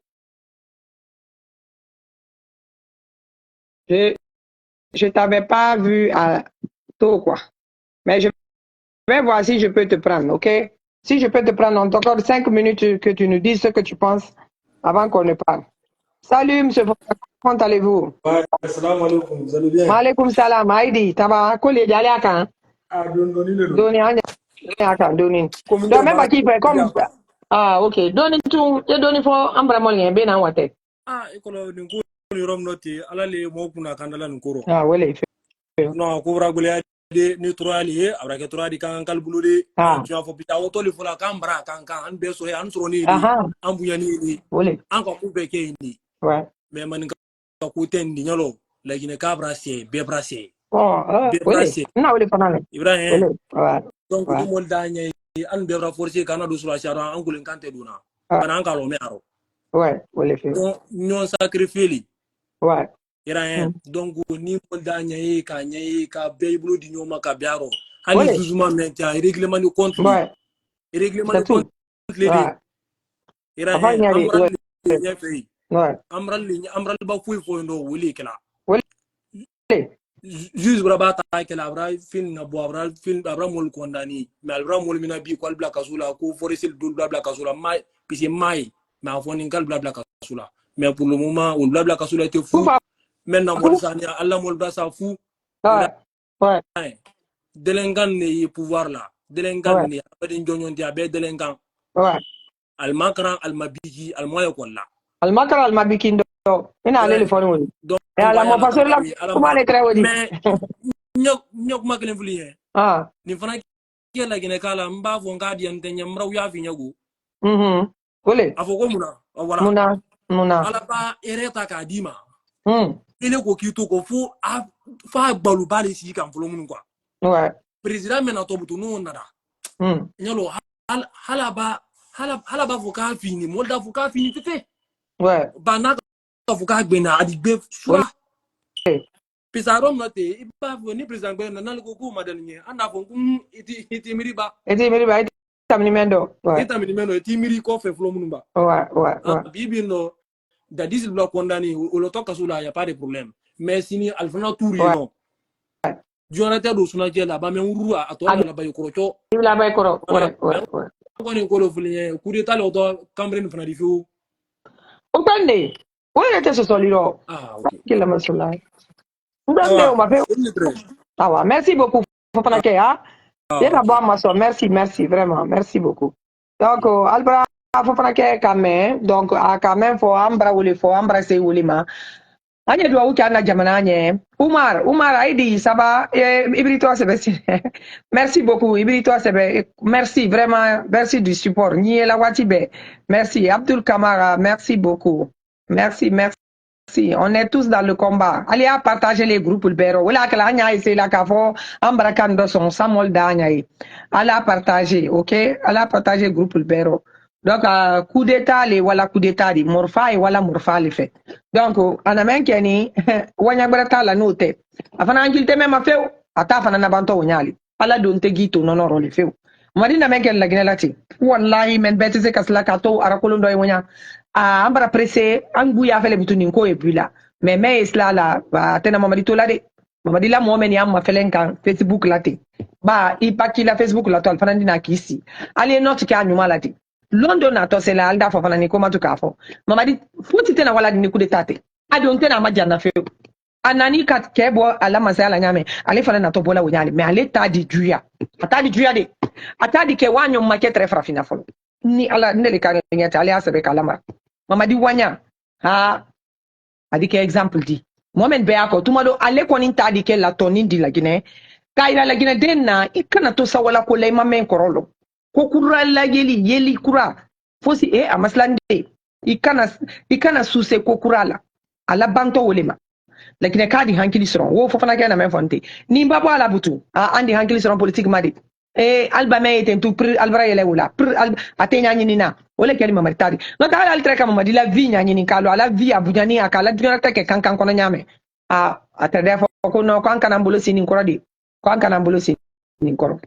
Je ne t'avais pas vu à tôt, quoi. Mais je vais voir si je peux te prendre, ok? Si je peux te prendre, on t'a encore 5 minutes que tu nous dises ce que tu penses avant qu'on ne parle. Salut, M. Fofana, comment allez-vous? Ouais, salam alaikum, vous allez bien? Maaleykum salam, Haïdi, taba, kole jale akan? Ah, doni le Doni anya akan, doni. Donc même pas qui fait comme... Ah, ok. Doni tout, te doni fo ambra molien, ben en wate. Ah, école, nous courons rom noti, ala le mo kuna kandala nkoro. Ah, wele. Non, couvra gole de ni troali, abra ke troali kan kalbulu de. Ah. Tu as fo pita auto le fola kambra kan an beso he an sroni ni. An buyani ni. Wele. An ko be ke ni. Ouais. Mais man ka ko ten ni nyalo, la gine ka brasser, be brasser. Oh, wele. Na wele fanale. Ibrahim. Wele. Ouais. Donc tout monde dagne an be forcer kana do sura chara an kulen kante duna. Bana an kalo me aro. Ouais, wele fe. Non sacrifier. Ouais. Donc ni mo da nyaye ka beiblo di nyoma ka biaro ani jugement menta règlement de compte ouais règlement de compte les ira amral ba fuy fo ndo wuli kala juge braba ta kala bra fin na bo bra fin bra mol condamné mais bra mol mina bi ko bla kasula ko foresil dul bla kasula mai pisi mai mais fo ningal bla kasula mais pour le moment on bla kasula était fou. Maintenant, Mauritanie, Allah Molda s'en fout. Ouais. Delengan ne pouvoir là. Delengan ne abadin jonyon di abe delengan. Ouais. Al makran al mabiki al moya kolla. Al makran al mabiki ndo. Ina ale le foni woni. E ala mo pasor la kuma le kray wodi. Mais nyok maklen fuli. Ah. Ni fana ke la gene kala mba fo ngadi ante nyamraw ya fi nyago. Wole. Afoko muna. Muna. Ala ba ereta ka dima. Ele ko kito ko fo fa balu bale si kan folo mun quoi. Ouais. Président mena to butu no nada. Nyalo halaba fo ka fini molda fo ka fini tete. Ouais. Bana fo ka gbena adigbe soit. Pisarom note iba ni président gbena na ko ko madan nye anda fo iti miriba. Iti tamnimendo. Ouais. Iti tamnimendo iti miri ko fe folo mun ba. Ouais. Bibi no da diesel bloc condamné au loto kasula y a pas de problème. Mais si ni alfana tour non. Jonathan do suna je la ba men uru a to la ba yokoro. La ba yokoro. Ouais. Ko ni ko lo fulien coup d'état le to Cameroun fana di fu. O tande. O était ce soliro. Ah OK. Quelle masula. Ndande o ma fe. Ah ouais, merci beaucoup Fofana ke ha. Yena ba ma so merci vraiment, merci beaucoup. Donc Albra Fofana ke kame donc a quand même fo ambra wuli fo ambra se wuli ma. Anya dua uki ana jamana nye. Umar Aidi, ça va? Ibrito sebe. Merci beaucoup. Ibrito sebe. Merci vraiment. Merci du support. Nié la watibe. Merci. Abdul Kamara, merci beaucoup. Merci. On est tous dans le combat. Allez à partager les groupes le béro. Voilà que la nya c'est la kafo ambrakando son samol danya. Allez à partager, OK? Allez à partager le groupe le béro. Donc coup d'état les wala coup d'état di morfa et wala morfa le fait. Donc en amène keni wanya brata la note. Afana angilte même a fait ata fana na banto wonyali. Ala donte gito nonoro le fait. Madina men ken la ginelati. Wallahi men betise kasla kato arakolondo e wonya. Ambra pressé angu ya fele butuni ko e puis mais isla la tena mamadi to la de mamadi la mo men yam ma fele kan Facebook la te ba i paki la Facebook la to al fanandi na kisi ali not ka nyuma la te London na to se la alda fo fanani ko matu ka fo mamadi futi tena wala ni coup d'état te adi on tena ma janna fe anani kat kebo ala masala nyame ale fana na to bola wonyali mais ale ta di juya de ata di ke wanyo ma ke tre frafina fo ni ala ndele ka nyata ale asebe kalama mamadi wanya ha adike exemple di moment be ako tumado ale koni ta di ke la toni di la Guinée kaira la Guinée denna ikana to sawala ko lay mamen korolo ko kura la yeli kura fosi amaslande ikana suse ko kura la ala banto wolema lakini kadi hankili soron wo fofana kana men fonte ni mbabo ala butu andi hankili soron politique madi alba mayeten tu pr albra yele wala pr atenya nyinina wala kali mamartadi no ta ala altreka mamadi la vie nyini kalo ala vie abujani akala dinata ke kankan kono nyame atade fo ko no kan kana mbolo sini nkoro di kan kana mbolo sini nkoro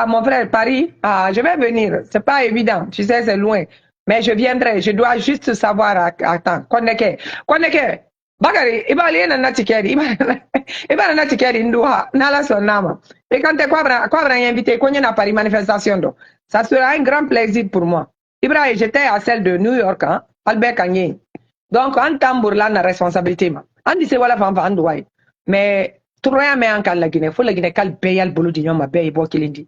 mon frère Paris je vais venir c'est pas évident tu sais c'est loin mais je viendrai je dois juste savoir attends konneke Bakari ibali ena na tikeri ibali na tikeri nduha nala sonama et quand tu quoi invité konye na Paris manifestation do ça sera un grand plaisir pour moi Ibrahim j'étais à celle de New York hein Albert Kanye donc en tambour là na responsabilité ma andi se wala fan fan douai mais troya me an kala Guinée faut la Guinée kal payal bolu di nyoma be bo kilindi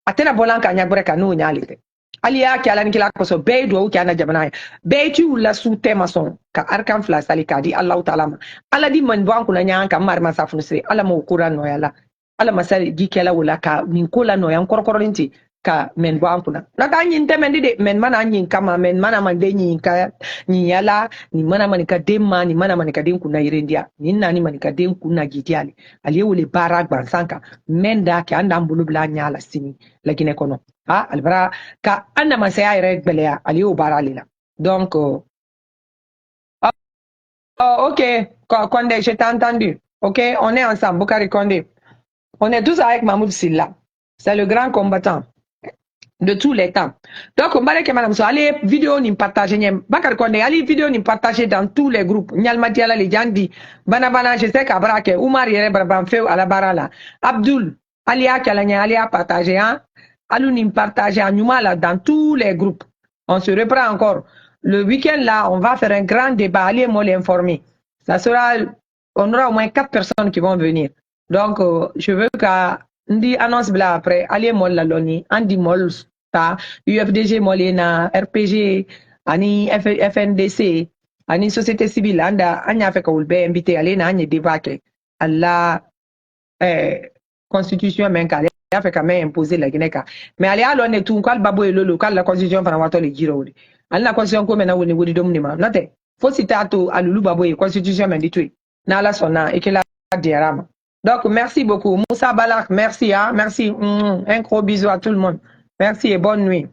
atena bolanka nyagbere kanu nyalite aliya ki alani kila koso be do ki ana jamana be ti wala su tema son ka arkan fla sali ka di Allah taala ma ala di man bon kuna nyanka mar ma safunu sire ala mo kuran no yala ala masali gi kala wala ka min kula no yan korkorinti ka men bon kuna na ka nyin temendi de men mana nyin kama men mana man de nyin ka nyin yala ni mana man ka demma ni mana man ka den kuna irendia ni nani man ka den kuna gidiali ali wole barak ban sanka men da ki anda mbulu bla nyala sini lakini kono albara ka anda masaya ire belea ali o baralila donc ok Condé je t'ai entendu ok on est ensemble Bokari Condé on est tous avec Mahmoud Silla c'est le grand combattant de tous les temps. Donc, on va madame so allez vidéo ni partager Bakar Condé allez vidéo ni partager dans tous les groupes. Nyal Matiala les jandi bana je sais qu'abrake Oumar yere barban feu à la barala. Abdul Alia Kalanya Alia partager hein. Allons ni partager en Numala dans tous les groupes. On se reprend encore le week-end là, on va faire un grand débat, allez moi l'informer. Ça sera on aura au moins 4 personnes qui vont venir. Donc je veux qu'à ndi annonce bla après aller mol la loni andi mol ta UFDG molena RPG ani FNDC ani société civile anda anya feka ulbe invité aller na anya debate alla constitution men kale afeka men imposer la Guinée mais aller alors ne tout kwal babo elo local la constitution fana wato le giro wodi alla constitution ko mena woni wodi dom ni ma note faut citer alulu babo e constitution men ditui na la sona et que la diarama. Donc, merci beaucoup. Moussa Balak, merci. Hein, merci. Un gros bisou à tout le monde. Merci et bonne nuit.